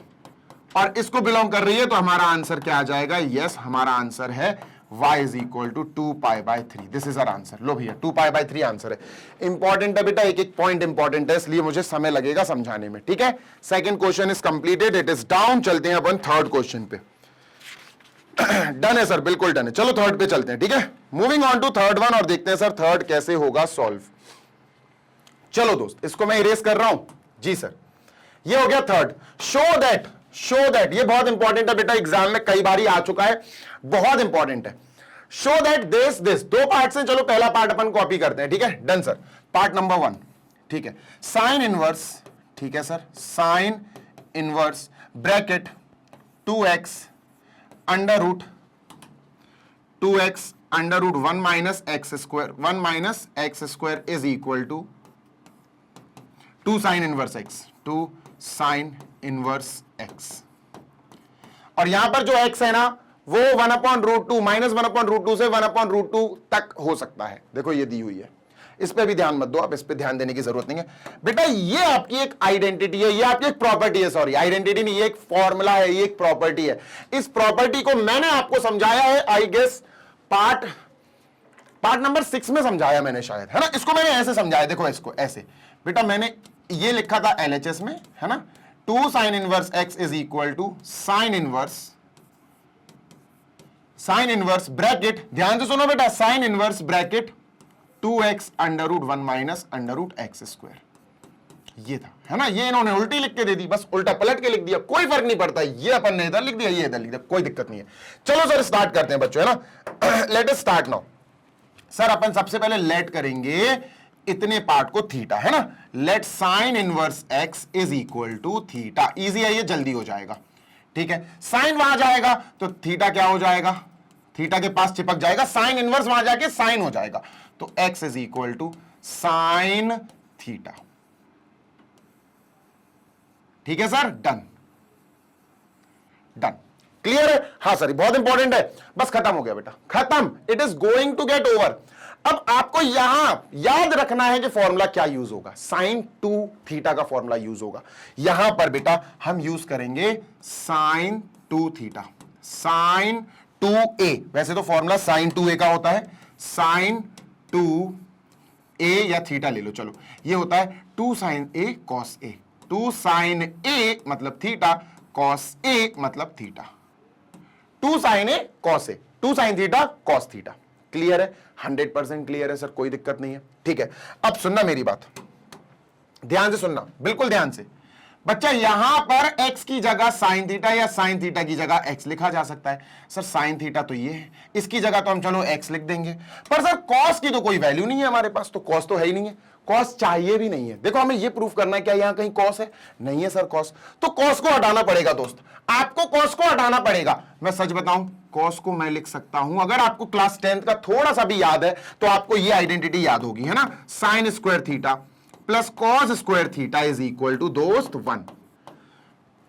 और इसको बिलोंग कर रही है। तो हमारा आंसर क्या आ जाएगा? यस, हमारा आंसर है y is equal to 2 pi by 3. This is our answer. लो भैया 2 pi by 3 आंसर है। इंपॉर्टेंट है बेटा, एक एक पॉइंट इंपॉर्टेंट है, इसलिए मुझे समय लगेगा समझाने में। ठीक है, second question is completed, it is done. चलते हैं अपन थर्ड क्वेश्चन पे। डन है सर, बिल्कुल डन है। चलो थर्ड पे चलते हैं। ठीक है, moving on to third one, और देखते हैं सर थर्ड कैसे होगा सॉल्व। चलो दोस्त, इसको मैं इरेज कर रहा हूं जी सर। ये हो गया थर्ड। शो दैट, ये बहुत इंपॉर्टेंट है बेटा, एग्जाम में कई बार आ चुका है, बहुत इंपॉर्टेंट है। शो दैट दिस 2 पार्ट से, चलो पहला पार्ट अपन कॉपी करते हैं। ठीक है, डन सर। पार्ट नंबर 1, ठीक है, साइन इनवर्स, ठीक है sir, sine inverse bracket 2x under root 1 minus x square, 1 minus x square is equal to 2 sine inverse x, 2 sine inverse x. और यहां पर जो x है ना वो 1/√2 माइनस 1/√2 से 1/√2 तक हो सकता है। देखो ये दी हुई है, इस पे भी ध्यान मत दो आप, इस पे ध्यान देने की जरूरत नहीं है बेटा। ये आपकी एक आइडेंटिटी है, ये आपकी एक प्रॉपर्टी है, सॉरी आइडेंटिटी नहीं, ये एक फॉर्मूला है, ये एक प्रॉपर्टी है। इस प्रॉपर्टी को मैंने आपको समझाया है, आई गेस पार्ट नंबर 6 में समझाया मैंने शायद, है ना? इसको मैंने ऐसे समझाया, देखो इसको ऐसे बेटा, मैंने ये लिखा था LHS में, है ना? 2 sine inverse x is equal to sine inverse bracket, ध्यान से सुनो बेटा, sine inverse bracket 2x under root 1 minus under root x square. ये था, है ना, ये इन्होंने उल्टी लिख के दे दी, बस उल्टा पलट के लिख दिया, कोई फर्क नहीं पड़ता, ये अपन ने इधर लिख दिया, ये इधर लिख दिया, कोई दिक्कत नहीं है। चलो सर स्टार्ट करते हैं बच्चों, है ना। Let us start now. Sir अपन सबसे पहले लेट करेंगे इतने पार्ट को थीटा, है ना। Let sine inverse x is equal to theta, easy है ये, जल्दी हो जाएगा, ठीक है। साइन वहां जाएगा तो थीटा क्या हो जाएगा, थीटा के पास चिपक जाएगा, साइन इनवर्स वहां जाके साइन हो जाएगा, तो x is equal to sine theta, ठीक है सर, डन डन, क्लियर है। हाँ सर, बहुत इंपॉर्टेंट है, बस खत्म हो गया बेटा, खत्म, it is going to get over. अब आपको यहां याद रखना है कि फॉर्मूला क्या यूज होगा, साइन 2 थीटा का फॉर्मूला यूज होगा। यहां पर बेटा हम यूज करेंगे साइन 2 थीटा, साइन 2a, वैसे तो फॉर्मूला साइन 2a का होता है, साइन 2a या थीटा ले लो, चलो ये होता है 2 sine a cos a, 2 sine a मतलब थीटा, कॉस a मतलब theta, 2 sine a cos a, 2 sine theta cos theta. Clear है, 100% क्लियर है सर, कोई दिक्कत नहीं है, ठीक है। अब सुनना मेरी बात, ध्यान से सुनना, बिल्कुल ध्यान से बच्चा, यहां पर x की जगह साइन थीटा या साइन थीटा की जगह x लिखा जा सकता है। सर साइन थीटा तो ये है, इसकी जगह तो हम चलो x लिख देंगे, पर सर कॉस की तो कोई वैल्यू नहीं है हमारे पास, तो कॉस तो है ही नहीं है, कॉस चाहिए भी नहीं है। देखो हमें ये प्रूफ करना है, क्या यहां कहीं कॉस है, नहीं है सर कॉस, तो कॉस को हटाना पड़ेगा दोस्त, आपको कॉस को हटाना पड़ेगा। मैं सच बताऊं, कॉस को मैं लिख सकता हूं, अगर आपको क्लास 10th का थोड़ा सा भी याद है तो आपको ये आइडेंटिटी याद होगी, है ना, sine square theta plus cos square theta is equal to दोस्त 1।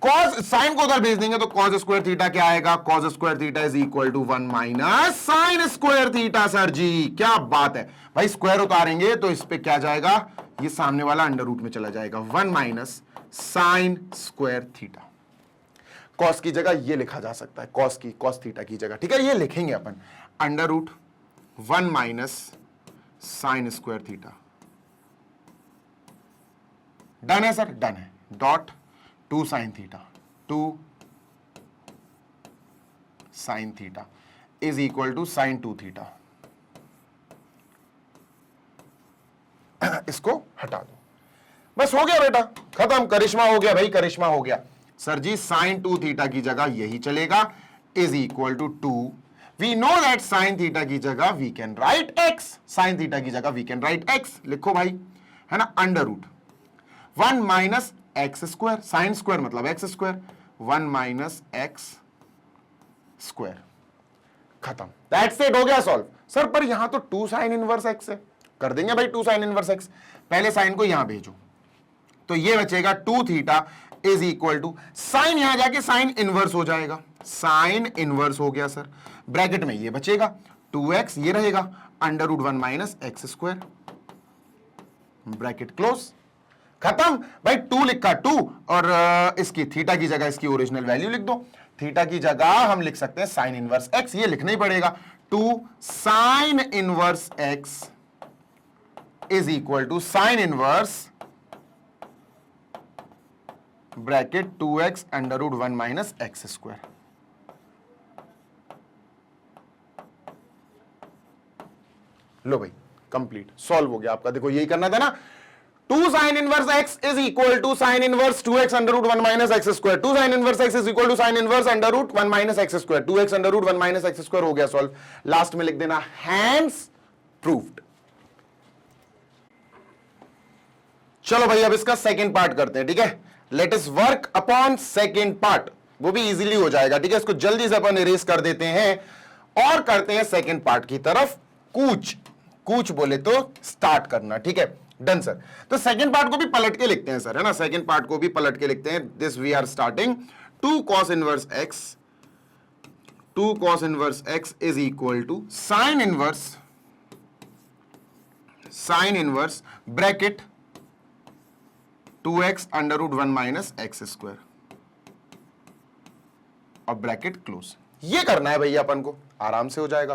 कॉस, साइन को उधर भेज देंगे तो कॉस स्क्वायर थीटा क्या आएगा, cos square theta is equal to 1 minus sine square theta. Sir ji क्या बात है भाई, स्क्वायर उतारेंगे तो इस पे क्या जाएगा, ये सामने वाला अंडर रूट में चला जाएगा, 1 minus sine square theta. Cos की जगह ये लिखा जा सकता है, कॉस की, कॉस थीटा की जगह, ठीक है, ये लिखेंगे अपन, under root 1 minus sine square theta. Done है सर, डन है, dot 2 sine theta, 2 sine theta is equal to sine 2 theta. इसको हटा दो, बस हो गया बेटा, खत्म, करिश्मा हो गया भाई, करिश्मा हो गया। सर जी साइन 2 थीटा की जगह यही चलेगा, is equal to 2, we know that sine theta की जगह we can write x, sine theta की जगह वी कैन राइट x, लिखो भाई, है ना, under root 1 minus x square, sine square मतलब x square, 1 minus x square, खत्म, दैट्स इट, हो गया सॉल्व। सर पर यहां तो 2 साइन इनवर्स x है, कर देंगे भाई 2 साइन इनवर्स x, पहले साइन को यहां भेजो तो ये बचेगा 2 theta is equal to, sine यहां जाके साइन इनवर्स हो जाएगा, साइन इनवर्स हो गया सर, ब्रैकेट में ये बचेगा 2x, ये रहेगा under root 1 minus x square, bracket close, खत्म भाई। 2 लिखा 2 और इसकी थीटा की जगह इसकी ओरिजिनल वैल्यू लिख दो, थीटा की जगह हम लिख सकते हैं साइन इनवर्स x, ये लिखना ही पड़ेगा, 2 sine inverse x is equal to sine inverse bracket 2x under root 1 minus x square. लो भाई कंप्लीट, सॉल्व हो गया आपका, देखो यही करना था ना, 2 sine inverse x is equal to sine inverse 2x under root 1 minus x square, 2 sine inverse x is equal to sine inverse under root 1 minus x square, 2x under root 1 minus x square, हो गया solve. Last में लिख देना hence proved. चलो भाई अब इसका second part करते हैं, ठीक है, let us work upon second part, वो भी इजीली हो जाएगा, ठीक है, इसको जल्दी से अपन इरेज कर देते हैं और करते हैं सेकंड पार्ट की तरफ कूच, कूच बोले तो स्टार्ट करना, ठीक है, डन सर। तो सेकंड पार्ट को भी पलट के लिखते हैं सर, है ना, सेकंड पार्ट को भी पलट के लिखते हैं, this we are starting 2 cos inverse x, 2 cos inverse x is equal to sine inverse bracket 2x under root 1 minus x square और ब्रैकेट क्लोज। ये करना है भैया अपन को, आराम से हो जाएगा।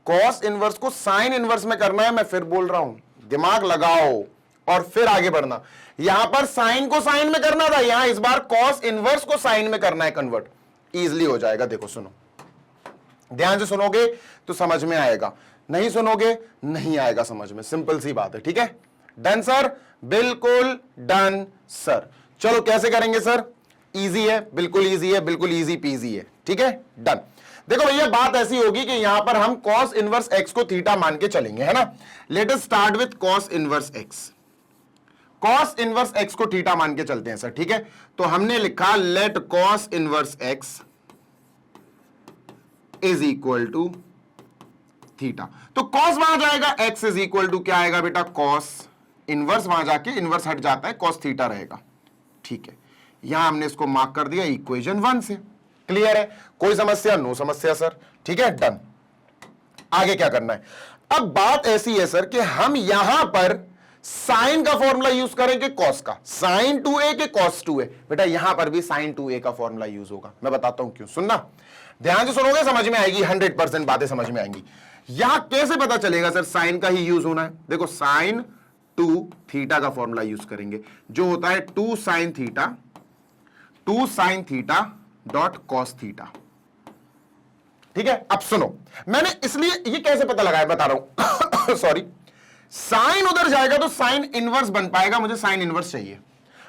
कॉस इनवर्स को साइन इनवर्स में करना है, मैं फिर बोल रहा हूं, दिमाग लगाओ और फिर आगे बढ़ना। यहां पर साइन को साइन में करना था, यहां इस बार कॉस इनवर्स को साइन में करना है कन्वर्ट, इजिली हो जाएगा। देखो सुनो, ध्यान से सुनोगे तो समझ में आएगा, नहीं सुनोगे नहीं आएगा समझ में, सिंपल सी बात है। ठीक है, डन सर, बिल्कुल डन सर। चलो कैसे करेंगे सर? इजी है, बिल्कुल इजी है, बिल्कुल इजी पीजी है। ठीक है, डन। देखो भैया बात ऐसी होगी कि यहां पर हम cos इनवर्स x को थीटा मान के चलेंगे, है ना। Let us start with cos inverse x। cos inverse x को थीटा मान के चलते हैं सर। ठीक है, तो हमने लिखा let cos inverse x is equal to theta. तो cos वहां जाएगा, x इज इक्वल टू क्या आएगा बेटा? cos इनवर्स, वहां जाके इनवर्स हट जाता है, cos थीटा रहेगा। ठीक है, यहां हमने इसको मार्क कर दिया इक्वेशन 1 से। क्लियर है? कोई समस्या? नो समस्या सर। ठीक है, डन। आगे क्या करना है? अब बात ऐसी है सर कि हम यहां पर साइन का फॉर्मूला यूज करेंगे कॉस का, साइन 2a के कॉस 2a। बेटा यहां पर भी साइन 2a का फॉर्मूला यूज होगा, मैं बताता हूं क्यों। सुनना, ध्यान से सुनोगे समझ में आएगी, 100% बातें समझ में आएंगी। यहां कैसे पता चलेगा सर साइन का ही यूज होना है? देखो साइन 2 थीटा का फॉर्मूला यूज करेंगे, जो होता है 2 sine theta dot cos theta. ठीक है, अब सुनो, मैंने इसलिए ये कैसे पता लगाया बता रहा हूं सॉरी। साइन उधर जाएगा तो साइन इनवर्स बन पाएगा, मुझे साइन इनवर्स चाहिए,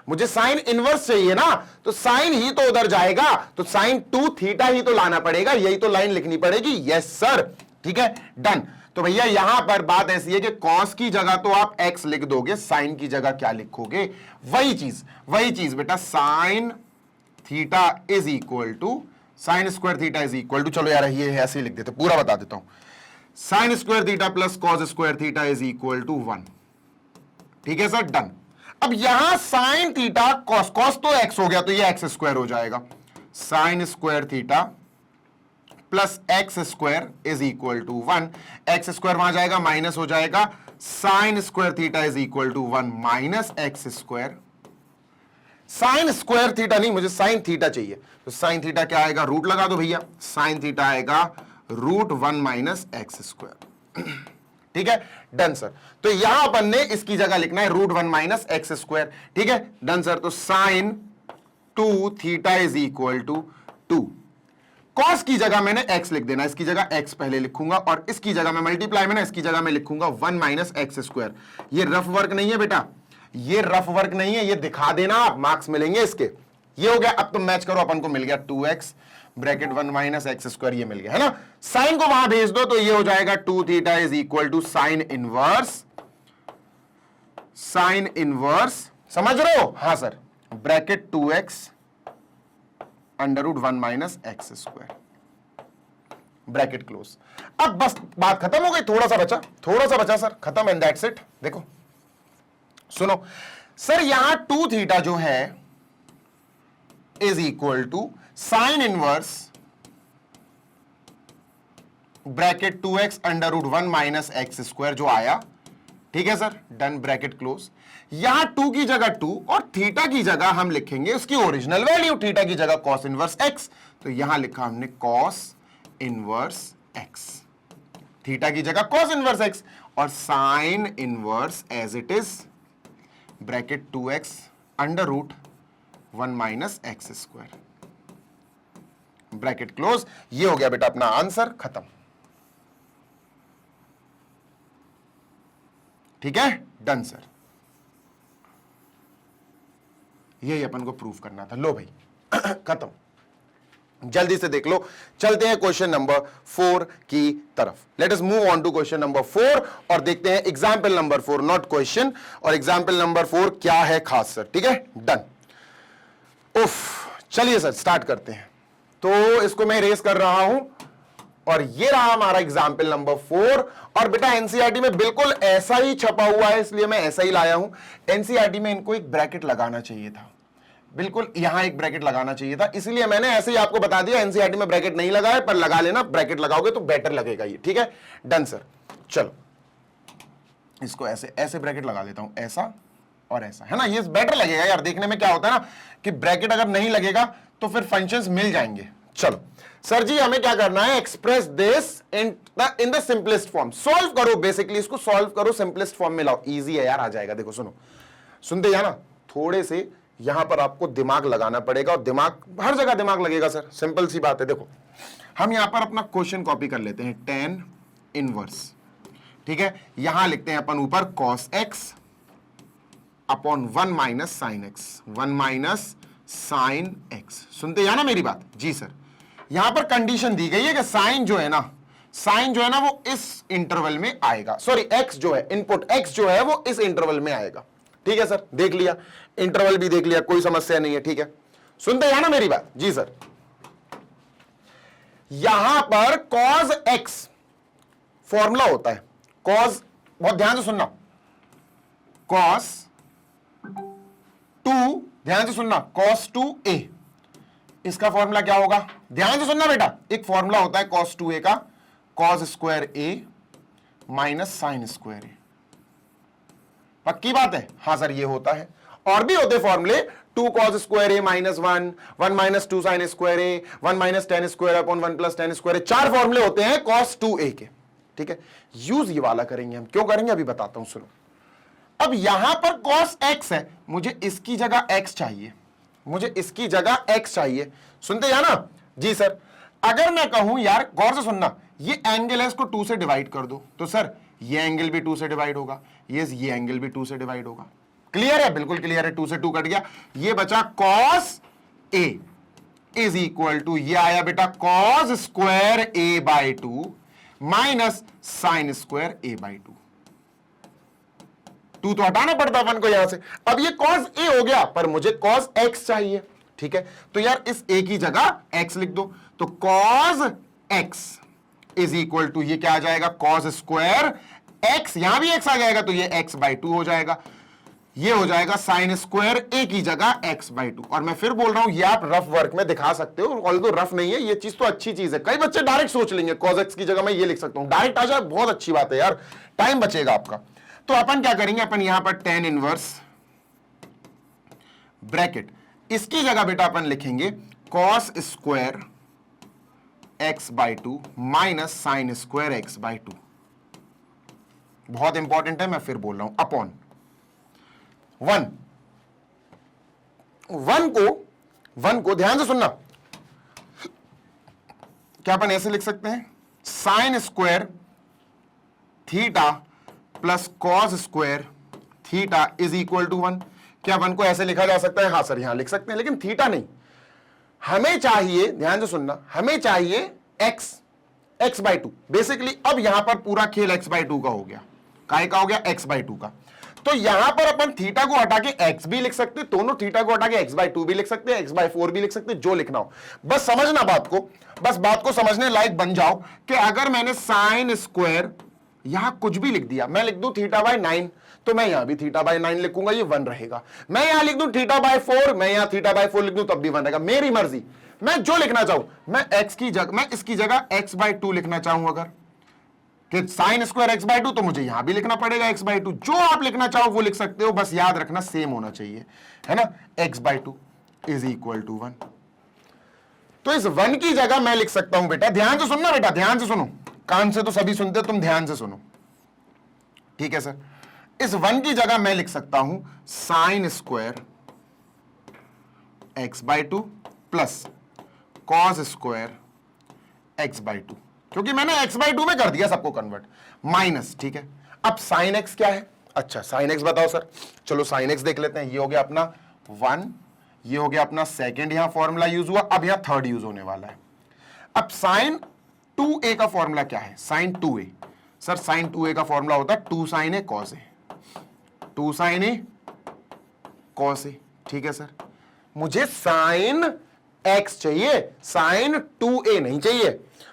मुझे साइन इनवर्स चाहिए ना, तो साइन ही तो उधर जाएगा, तो साइन 2 थीटा ही तो लाना पड़ेगा, यही तो लाइन लिखनी पड़ेगी। Yes sir. ठीक है, डन। तो भैया यहां पर बात ऐसी है कि कॉस की जगह तो आप एक्स लिख दोगे, साइन की जगह क्या लिखोगे? वही चीज बेटा, sine theta is equal to sine square theta is equal to, चलो यार ये ऐसे ही लिख देते, पूरा बता देता हूं। Sine square theta plus cos square theta is equal to 1। ठीक है सर, डन। अब यहां साइन थीटा कॉस, कॉस तो एक्स हो गया तो ये एक्स स्क्वायर हो जाएगा। Sine square theta plus x square is equal to 1। X square वहां जाएगा, माइनस हो जाएगा। Sine square theta is equal to 1 minus x square. Sine square theta नहीं, मुझे साइन थीटा चाहिए, तो साइन थीटा क्या आएगा? रूट लगा दो भैया, साइन थीटा आएगा रूट 1 माइनस एक्स स्क्वायर। ठीक है, डन सर। तो यहां अपन ने इसकी जगह लिखना है रूट 1 माइनस एक्स स्क्वायर। ठीक है, डन सर। तो sine 2 theta is equal to 2। Cos की जगह मैंने x लिख देना, इसकी जगह x पहले लिखूंगा, और इसकी जगह मैं मल्टीप्लाई में ना, इसकी जगह मैं लिखूंगा 1 माइनस एक्स स्क्वायर। ये रफ वर्क नहीं है बेटा, ये रफ वर्क नहीं है, ये दिखा देना आप, मार्क्स मिलेंगे इसके। ये हो गया। अब तुम मैच करो, अपन को मिल गया 2x bracket 1 minus x square, ये मिल गया है ना। साइन को वहां भेज दो तो ये हो जाएगा 2 theta is equal to sine inverse, समझ रहे हो? हाँ sir, bracket 2x under root 1 minus x square, bracket close. अब बस बात खत्म हो गई, थोड़ा सा बचा सर, खत्म, एंड दैट्स इट। देखो सुनो सर, यहां 2 थीटा जो है is equal to sine inverse bracket 2x under root 1 minus x square जो आया। ठीक है सर, डन, ब्रैकेट क्लोज। यहां 2 की जगह 2 और थीटा की जगह हम लिखेंगे उसकी ओरिजिनल वैल्यू, थीटा की जगह कॉस इनवर्स x, तो यहां लिखा हमने कॉस इनवर्स x, थीटा की जगह कॉस इनवर्स x, और sine inverse as it is bracket 2x under root 1 minus x square, bracket close. ये हो गया बेटा अपना आंसर, खत्म। ठीक है, डन सर। यही अपन को प्रूफ करना था। लो भाई खत्म, जल्दी से देख लो। चलते हैं क्वेश्चन नंबर 4 की तरफ। Let us move on to question number 4 और देखते हैं एग्जाम्पल नंबर 4, नॉट क्वेश्चन, और एग्जाम्पल नंबर 4 क्या है खास सर। ठीक है, डन। उफ, चलिए सर स्टार्ट करते हैं। तो इसको मैं रेस कर रहा हूं, और ये रहा हमारा एग्जाम्पल नंबर 4। और बेटा एनसीईआरटी में बिल्कुल ऐसा ही छपा हुआ है, इसलिए मैं ऐसा ही लाया हूं। एनसीईआरटी में इनको एक ब्रैकेट लगाना चाहिए था, बिल्कुल यहां एक ब्रैकेट लगाना चाहिए था, इसलिए मैंने ऐसे ही आपको बता दिया। एनसीईआरटी में ब्रैकेट नहीं लगा है, पर लगा लेना, ब्रैकेट लगाओगे तो बेटर लगेगा ये। ठीक है, डन सर। चलो इसको ऐसे ऐसे ब्रैकेट लगा लेता हूं, ऐसा और ऐसा, है ना, ये बेटर लगेगा यार। देखने में क्या होता है ना कि ब्रैकेट अगर नहीं लगेगा तो फिर फंक्शंस मिल जाएंगे, चलो सर जी हमें क्या करना है, express this in the simplest form, solve करो, बेसिकली इसको सॉल्व करो, सिंपलेस्ट फॉर्म में लाओ, इजी है यार, आ जाएगा। देखो सुनो, सुनते जाना, थोड़े से यहां पर आपको दिमाग लगाना पड़ेगा, और दिमाग हर जगह दिमाग लगेगा सर, सिंपल सी बात है। देखो हम यहां पर अपना क्वेश्चन कॉपी कर लेते हैं, tan इनवर्स, ठीक है, यहां लिखते हैं अपन ऊपर cos x upon 1 minus sine x, 1 minus sine x. सुनते जाना मेरी बात जी सर, यहां पर कंडीशन दी गई है कि साइन जो है ना, साइन जो है ना वो इस इंटरवल में आएगा, सॉरी एक्स जो है, इनपुट एक्स जो है वो इस इंटरवल में आएगा, ठीक है सर, देख लिया, इंटरवल भी देख लिया, कोई समस्या नहीं है, ठीक है। सुनते जाना मेरी बात जी सर, यहां पर cos x फॉर्मूला होता है, cos, बहुत ध्यान से सुनना, cos 2, ध्यान से सुनना, cos 2a, इसका फॉर्मूला क्या होगा, ध्यान से सुनना बेटा, एक फॉर्मूला होता है cos 2a का, cos square a minus sine square a, पक्की बात है, हाँ सर ये होता है, और भी होते फॉर्मूले, 2 cos square a minus 1, 1 minus 2 sign square a, 1 minus ten square upon 1 plus ten square, 4 फॉर्मूले होते हैं cos 2a के, ठीक है। यूज ये वाला करेंगे हम, क्यों करेंगे अभी बताता हूं, सुनो। अब यहां पर cos x है, मुझे इसकी जगह x चाहिए, मुझे इसकी जगह x चाहिए, सुनते जाना जी सर। अगर मैं कहूं यार, गौर से सुनना, ये एंगल है, इसको 2 से डिवाइड कर दो, तो सर ये एंगल भी 2 से डिवाइड होगा, ये एंगल भी 2 से डिवाइड होगा, क्लियर है, बिल्कुल क्लियर है, 2 से 2 कट गया, ये बचा cos a is equal to, ये आया बेटा cos square a by 2 minus sine square a by 2, 2 तो हटाना पड़ता अपन को यहां से, अब ये cos a हो गया, पर मुझे cos x चाहिए, ठीक है, तो यार इस a की जगह x लिख दो, तो cos x is equal to, ये क्या आ जाएगा, cos स्क्वायर x, यहां भी x आ जाएगा, तो ये x बाई 2 हो जाएगा, ये हो जाएगा साइन स्क्वायर a की जगह x बाई 2। और मैं फिर बोल रहा हूं, ये आप रफ वर्क में दिखा सकते हो, ऑल्दो रफ नहीं है, ये चीज तो अच्छी चीज है, कई बच्चे डायरेक्ट सोच लेंगे cos x की जगह मैं ये लिख सकता हूं, डायरेक्ट आ जाए, बहुत अच्छी बात है यार, टाइम बचेगा आपका। तो अपन क्या करेंगे, अपन यहां पर tan इनवर्स ब्रैकेट, इसकी जगह बेटा अपन लिखेंगे cos square x by 2 minus sine square x by 2, बहुत इंपॉर्टेंट है, मैं फिर बोल रहा हूं, अपॉन 1 को ध्यान से सुनना, क्या अपन ऐसे लिख सकते हैं, sine square theta plus cos square theta is equal to 1, क्या 1 को ऐसे लिखा जा सकता है, हाँ सर यहां लिख सकते हैं, लेकिन थीटा नहीं, हमें चाहिए, ध्यान से सुनना, हमें चाहिए x बाई 2, बेसिकली अब यहां पर पूरा खेल x बाई 2 का हो गया, काय का हो गया, x बाई 2 का, तो यहां पर अपन थीटा को हटा के x भी लिख सकते, दोनों थीटा को हटा के x बाई 2 भी लिख सकते, x बाई 4 भी लिख सकते, जो लिखना हो, बस समझना बात को, बस बात को समझने लायक बन जाओ कि अगर मैंने साइन स्क्वायर यहां कुछ भी लिख दिया, मैं लिख दूं थीटा बाई 9, तो मैं यहां भी थीटा बाई 9 लिखूंगा, ये 1 रहेगा, मैं यहां लिख दूं थीटा बाई 4, मैं यहां थीटा बाई 4 लिख दूं, तब भी 1 रहेगा, मेरी मर्जी, मैं जो लिखना चाहूं, मैं x की जगह, मैं इसकी जगह x बाई 2 लिखना चाहूं, अगर कि साइन स्क्वायर x बाई 2, तो मुझे यहां भी लिखना पड़ेगा x बाई 2, जो आप लिखना चाहो वो लिख सकते हो, बस याद रखना सेम होना चाहिए, है ना, x by 2 is equal to 1, तो इस 1 की जगह मैं लिख सकता हूं बेटा, ध्यान से सुनना बेटा, ध्यान से सुनो, कान से तो सभी सुनते, तुम ध्यान से सुनो, ठीक है सर, इस 1 की जगह मैं लिख सकता हूं sine square x by 2 plus cos square x by 2, क्योंकि मैंने x बाई 2 में कर दिया सबको कन्वर्ट, माइनस, ठीक है, अब साइन x क्या है, अच्छा साइन x बताओ सर, चलो साइन x देख लेते हैं, ये हो गया अपना 1, ये हो गया अपना सेकंड, यहां फॉर्मूला यूज हुआ, अब यहां थर्ड यूज होने वाला है। अब साइन 2a का फॉर्मूला क्या है, sign 2a, sir sign 2a का फॉर्मूला होता है 2 sine a cos a, 2 sine a cos a, ठीक है सर, मुझे साइन x चाहिए, साइन 2a नहीं चाहिए,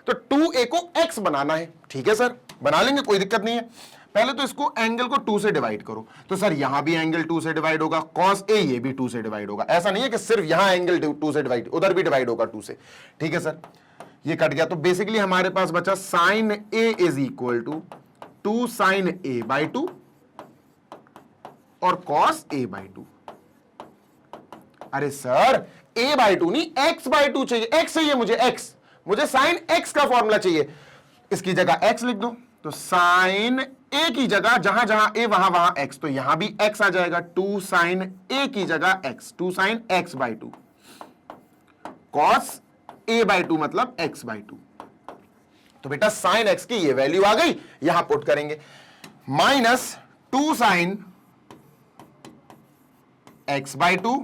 तो 2a को x बनाना है, ठीक है सर, बना लेंगे, कोई दिक्कत नहीं है। पहले तो इसको एंगल को 2 से डिवाइड करो, तो सर यहां भी एंगल 2 से डिवाइड होगा, cos a ये भी 2 से डिवाइड होगा, ऐसा नहीं है कि सिर्फ यहां एंगल 2 से डिवाइड, उधर भी डिवाइड होगा 2 से, ठीक है सर, ये कट गया, तो बेसिकली हमारे पास बचा sine a is equal to 2 sine a by 2 और cos a बाई 2। अरे सर a/2 नहीं, x/2 चाहिए, x चाहिए मुझे, x, मुझे साइन x का फॉर्मूला चाहिए। इसकी जगह x लिख दो, तो साइन a की जगह जहां जहां a वहां वहां x, तो यहां भी x आ जाएगा। 2 साइन a की जगह x, 2 sine x/2, cos a/2 मतलब x/2। तो बेटा साइन x की ये वैल्यू आ गई, यहां पुट करेंगे, minus 2 sine x/2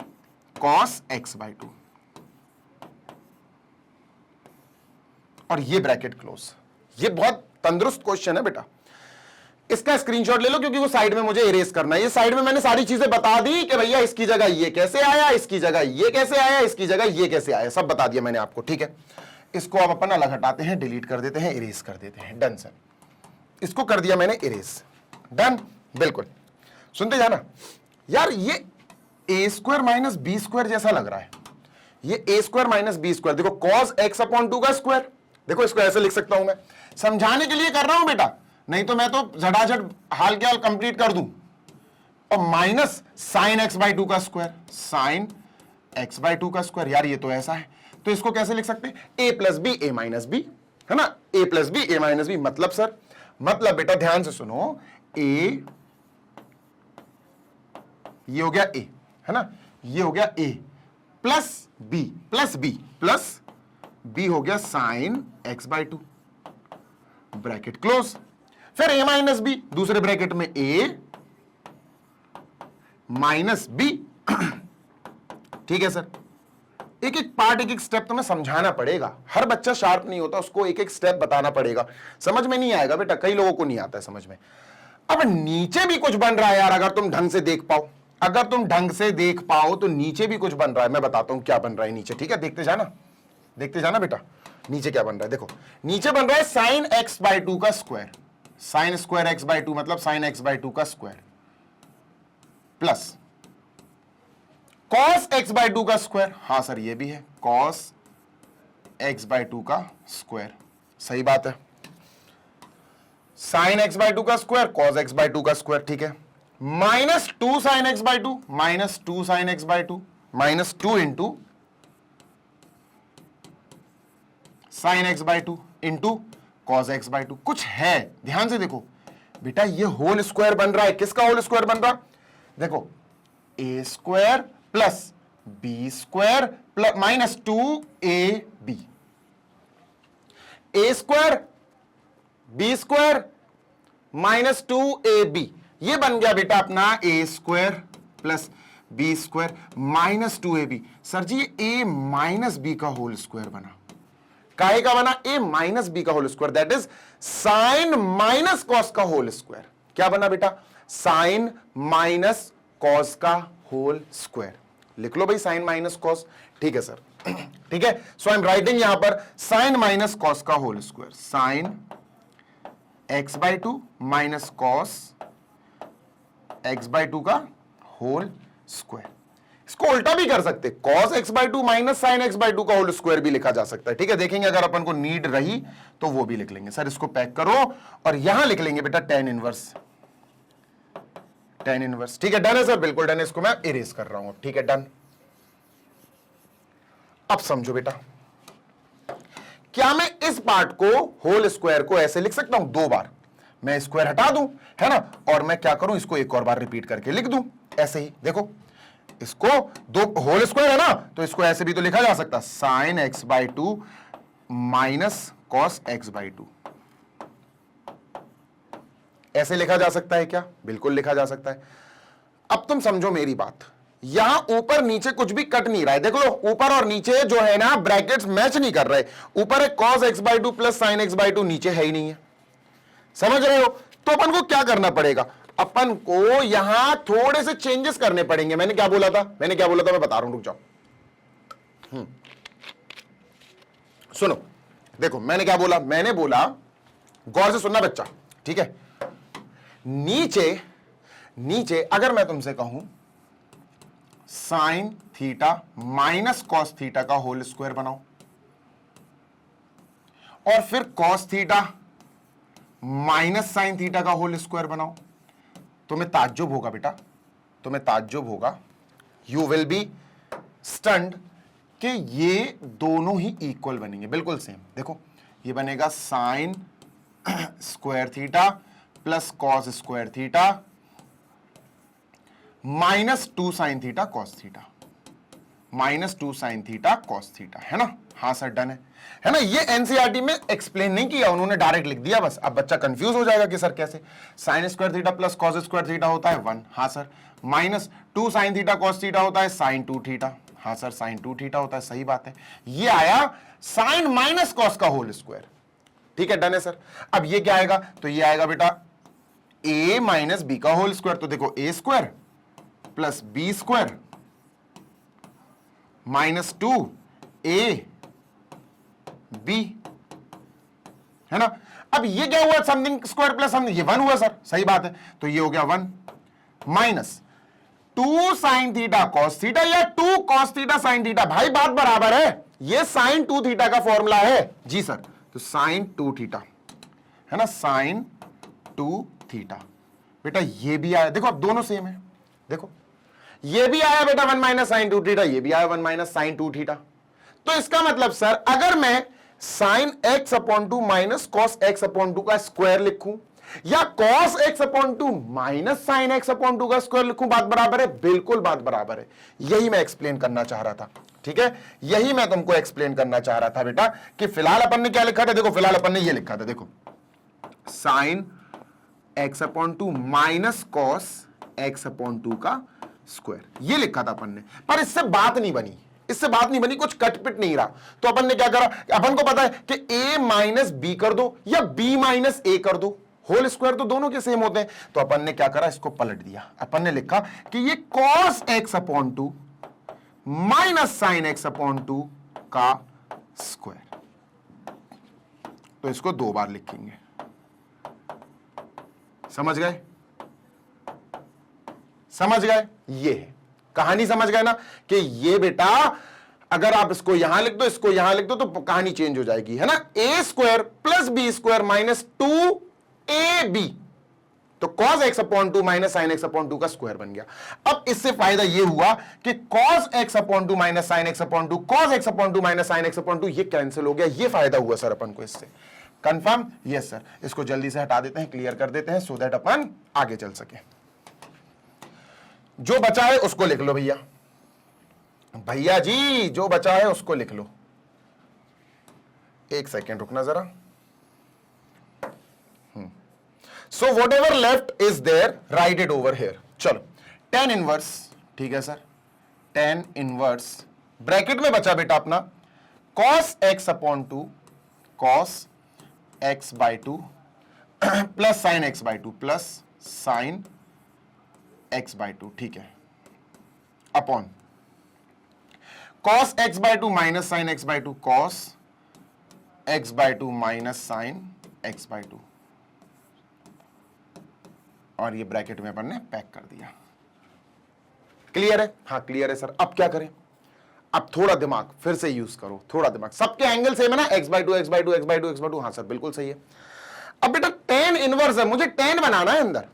cos x/2, और ये ब्रैकेट क्लोज। ये बहुत तंदुरुस्त क्वेश्चन है बेटा, इसका स्क्रीनशॉट ले लो, क्योंकि वो साइड में मुझे इरेज करना है। ये साइड में मैंने सारी चीजें बता दी कि भैया इसकी जगह ये कैसे आया, इसकी जगह ये कैसे आया, इसकी जगह ये कैसे आया, सब बता दिया मैंने आपको, ठीक है। इसको अब अपन अलग हटाते हैं, डिलीट कर देते हैं, इरेज कर देते हैं, डन सर। इसको कर दिया मैंने इरेज, डन, बिल्कुल। सुनते जाना यार, ये a² माइनस b² जैसा लग रहा है, ये a² माइनस b², देखो cos x/2 का स्क्वायर, देखो इसको ऐसे लिख सकता हूं मैं, समझाने के लिए कर रहा हूं बेटा, नहीं तो मैं तो झटाझट हाल के हाल कंप्लीट कर दूं। और माइनस साइन x/2 का स्क्वायर, साइन x/2 का स्क्वायर, यार ये तो ऐसा है, तो इसको कैसे लिख सकते हैं, a plus b a minus b, है ना, a plus b a minus b. मतलब सर, मतलब बेटा ध्यान से सुनो, a ये हो गया a, है ना, ये हो गया a plus b plus b plus b हो गया साइन x/2, ब्रैकेट क्लोज। फिर a माइनस बी, दूसरे ब्रैकेट में a माइनस बी, ठीक है सर। एक एक पार्ट, एक एक स्टेप तुम्हें समझाना पड़ेगा, हर बच्चा शार्प नहीं होता, उसको एक एक स्टेप बताना पड़ेगा, समझ में नहीं आएगा बेटा, कई लोगों को नहीं आता है समझ में। अब नीचे भी कुछ बन रहा है यार, अगर तुम ढंग से देख पाओ, अगर तुम ढंग से देख पाओ तो नीचे भी कुछ बन रहा है, मैं बताता हूं क्या बन रहा है नीचे, ठीक है, देखते जाना, देखते जाना बेटा, नीचे क्या बन रहा है। देखो नीचे बन रहा है साइन x/2 का स्क्वायर, साइन स्क्वायर x/2 मतलब साइन x/2 का स्क्वायर, प्लस cos x/2 का स्क्वायर, हां सर ये भी है cos x/2 का स्क्वायर, सही बात है, साइन x/2 का स्क्वायर cos x/2 का स्क्वायर, ठीक है, minus 2 sine x/2, minus 2 sine x/2, minus 2 into sine x/2 into cos x/2, कुछ है, ध्यान से देखो बेटा, ये होल स्क्वायर बन रहा है, किसका होल स्क्वायर बन रहा, देखो a² plus b² plus minus 2ab, a² b² minus 2ab, ये बन गया बेटा अपना a² plus b² minus 2ab। Sir ji a minus b का होल स्क्वायर बना, काहे का बना, a माइनस बी का whole square, that is sine minus cos का होल स्क्वायर। क्या बना बेटा, साइन माइनस कॉस का होल स्क्वायर, लिख लो भाई साइन माइनस कॉस, ठीक है सर, ठीक है। सो आई एम राइटिंग यहां पर साइन माइनस कॉस का whole square, sine x/2 minus cos x/2 का होल स्क्वायर। इसको उल्टा भी कर सकते, cos x/2 minus sign x/2 का होल स्क्वायर भी लिखा जा सकता है, ठीक है, देखेंगे अगर अपन को नीड रही तो वो भी लिख लेंगे। सर इसको पैक करो और यहां लिख लेंगे बेटा tan इनवर्स, tan इनवर्स, ठीक है, डन है सर, बिल्कुल डन है, इसको मैं इरेज कर रहा हूं, ठीक है, डन। अब समझो बेटा, क्या मैं इस पार्ट को, होल स्क्वायर को ऐसे लिख सकता हूं, 2 बार मैं स्क्वायर हटा दूं, है ना, और मैं क्या करूं, इसको एक और बार रिपीट करके लिख दूं, ऐसे ही देखो, इसको 2 होल स्क्वायर है ना, तो इसको ऐसे भी तो लिखा जा सकता, sign x/2 minus cos x/2, ऐसे लिखा जा सकता है क्या, बिल्कुल लिखा जा सकता है। अब तुम समझो मेरी बात, यहां ऊपर नीचे कुछ भी कट नहीं रहा है, देख लो ऊपर और नीचे जो है ना ब्रैकेट्स मैच नहीं कर रहे, ऊपर है cos x/2 plus sign x/2, नीचे है ही नहीं है, समझ रहे हो, तो अपन को क्या करना पड़ेगा, अपन को यहां थोड़े से चेंजेस करने पड़ेंगे। मैंने क्या बोला था, मैंने क्या बोला था, मैं बता रहा हूं, रुक जाओ, सुनो, देखो मैंने क्या बोला, मैंने बोला, गौर से सुनना बच्चा, ठीक है, नीचे नीचे अगर मैं तुमसे कहूं sine theta minus cos theta का होल स्क्वायर बनाओ, और फिर cos theta minus sine theta का होल स्क्वायर बनाओ, तुम्हें ताज्जुब होगा बेटा, तुम्हें ताज्जुब होगा, यू विल बी स्टन्ड कि ये दोनों ही इक्वल बनेंगे, बिल्कुल सेम। देखो ये बनेगा sign square theta plus cos square theta minus 2 sine theta cos theta, minus 2 sine theta cos theta, है ना। हाँ सर डन है ना। ये एनसीईआरटी में एक्सप्लेन नहीं किया, उन्होंने डायरेक्ट लिख दिया बस। अब बच्चा कंफ्यूज हो जाएगा कि सर कैसे, sign square theta plus cos square theta होता है 1, हाँ sir. Minus 2 sine theta cos theta होता है साइन 2 थीटा, हाँ सर साइन 2 थीटा होता है, सही बात है। ये आया साइन माइनस कॉस का होल स्क्वायर, ठीक है डन है सर। अब ये क्या आएगा, तो ये आएगा बेटा a माइनस बी का होल स्क्वायर, तो देखो a square plus B square minus 2a b, है ना। अब ये क्या हुआ, समथिंग स्क्वायर प्लस समथिंग, ये 1 हुआ सर, सही बात है। तो ये हो गया 1 minus 2 sine theta cos theta या 2 कॉस थीटा साइन थीटा, भाई बात बराबर है। ये साइन 2 थीटा का फॉर्मूला है जी सर, तो साइन 2 थीटा, है ना, साइन 2 थीटा। बेटा ये भी आया, देखो अब दोनों सेम है। देखो ये भी आया बेटा 1 माइनस साइन 2 थीटा, ये भी आया 1 माइनस साइन 2 थीटा। तो इसका मतलब सर अगर मैं sign x upon 2 minus cos x upon 2 का स्क्वायर लिखूं या cos x upon 2 minus sine x upon 2 का स्क्वायर लिखूं, बात बराबर है, बिल्कुल बात बराबर है। यही मैं एक्सप्लेन करना चाह रहा था, ठीक है, यही मैं तुमको एक्सप्लेन करना चाह रहा था बेटा कि फिलहाल अपन ने क्या लिखा था। देखो फिलहाल अपन ने ये लिखा था, देखो sign x upon 2 minus cos x upon 2 का स्क्वायर, ये लिखा था अपन ने। पर इससे बात नहीं बनी, इससे बात नहीं बनी, कुछ कटपिट नहीं रहा। तो अपन ने क्या करा, अपन को पता है कि a माइनस बी कर दो या b माइनस ए कर दो, होल स्क्वायर तो दोनों के सेम होते हैं। तो अपन ने क्या करा, इसको पलट दिया। अपन ने लिखा कि ये cos x upon 2 minus sine x upon 2 का स्क्वायर, तो इसको 2 बार लिखेंगे। समझ गए, समझ गए, ये है कहानी, समझ गए ना कि ये बेटा अगर आप इसको यहां लिख दो, इसको यहां लिख दो, तो कहानी चेंज हो जाएगी, है ना। A square plus B square minus 2ab, तो cos x upon 2 minus sine x upon 2 का स्क्वायर बन गया। अब इससे फायदा ये हुआ कि cos x upon 2 minus sine x upon 2, cos x upon 2 minus sine x upon 2, ये कैंसिल हो गया। ये फायदा हुआ सर अपन को इससे, कंफर्म। यस सर, इसको जल्दी से हटा देते हैं, क्लियर कर देते हैं, सो दैट अपन आगे चल सके। जो बचा है उसको लिख लो भैया, भैया जी जो बचा है उसको लिख लो। एक सेकेंड रुकना जरा। So whatever left is there write it over here. चलो tan इनवर्स, ठीक है सर, tan इनवर्स ब्रैकेट में बचा बेटा अपना cos x upon 2 cos x by 2 plus sine x by 2 plus sine x by 2, ठीक है, upon cos x by 2 minus sine x by 2 cos x by 2 minus sine x by 2, और ये bracket में अपन ने पैक कर दिया। Clear है, हाँ क्लियर है सर। अब क्या करें, अब थोड़ा दिमाग फिर से यूज करो, थोड़ा दिमाग, सबके एंगल सेम है ना, x by 2 x by 2 x by 2 x by 2, हाँ सर बिल्कुल सही है। अब बेटा tan इनवर्स है, मुझे tan बनाना है, अंदर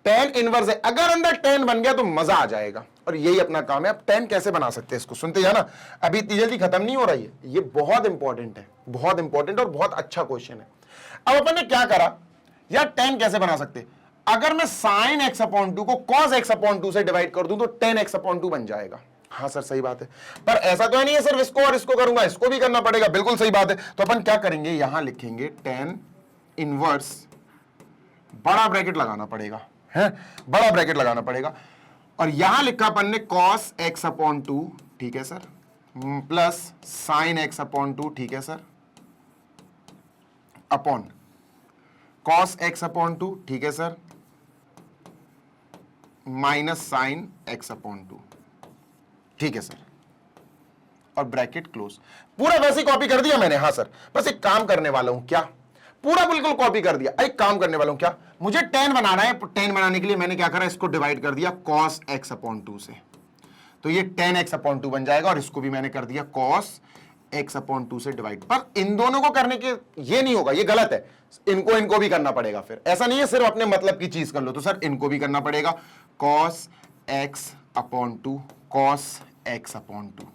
tan इनवर्स है, अगर अंदर tan बन गया तो मजा आ जाएगा, और यही अपना काम है। अब tan कैसे बना सकते हैं इसको, सुनते जाना, अभी इतनी जल्दी खत्म नहीं हो रही है, ये बहुत इंपॉर्टेंट है, बहुत इंपॉर्टेंट और बहुत अच्छा क्वेश्चन है। अब अपन ने क्या करा यार, tan कैसे बना सकते, अगर मैं साइन एक्स अपॉन 2 को cos x अपॉन 2 से डिवाइड कर दूं तो tan x अपॉन 2 बन जाएगा। हाँ सर सही बात है, पर ऐसा तो नहीं है सिर्फ इसको और इसको करूंगा, इसको भी करना पड़ेगा, बिल्कुल सही बात है। तो अपन क्या करेंगे, यहां लिखेंगे tan इनवर्स, बड़ा ब्रैकेट लगाना पड़ेगा, है बड़ा ब्रैकेट लगाना पड़ेगा, और यहां लिखा अपन ने cos x अपॉन 2, ठीक है sir, plus sine x upon 2, ठीक है sir, upon cos x upon 2, ठीक है sir, minus sine x upon 2, ठीक है सर, और ब्रैकेट क्लोज। पूरा वैसे कॉपी कर दिया मैंने, हाँ सर, बस एक काम करने वाला हूं, क्या पूरा बिल्कुल कॉपी कर दिया, एक काम करने वाला हूं, क्या मुझे tan बनाना है, tan बनाने के लिए मैंने क्या करा, इसको डिवाइड कर दिया cos x अपॉन 2 से, तो ये tan x अपॉन 2 बन जाएगा, और इसको भी मैंने कर दिया cos x अपॉन 2 से डिवाइड। पर इन दोनों को करने के ये नहीं होगा, ये गलत है, इनको भी करना पड़ेगा। फिर ऐसा नहीं है सिर्फ अपने मतलब की चीज कर लो, तो सर इनको भी करना पड़ेगा, cos x upon 2 cos x upon 2,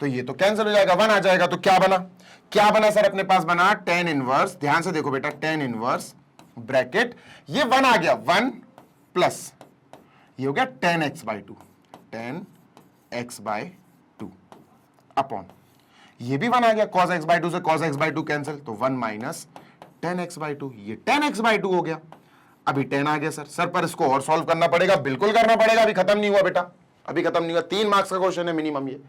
तो ये तो कैंसिल हो जाएगा, 1 आ जाएगा। तो क्या बना, क्या बना सर अपने पास? बना tan इनवर्स, ध्यान से देखो बेटा, tan इनवर्स ब्रैकेट, ये 1 आ गया, 1 प्लस ये हो गया tan x/2, tan x/2 upon ये भी 1 आ गया, cos x/2 से cos x/2 कैंसिल, तो 1 माइनस tan x/2, ये tan x/2 हो गया। अभी 10 आ गया सर पर इसको और सॉल्व करना पड़ेगा, बिल्कुल करना पड़ेगा, अभी खत्म नहीं हुआ बेटा, अभी खत्म नहीं हुआ। 3 मार्क्स का क्वेश्चन है मिनिमम, ये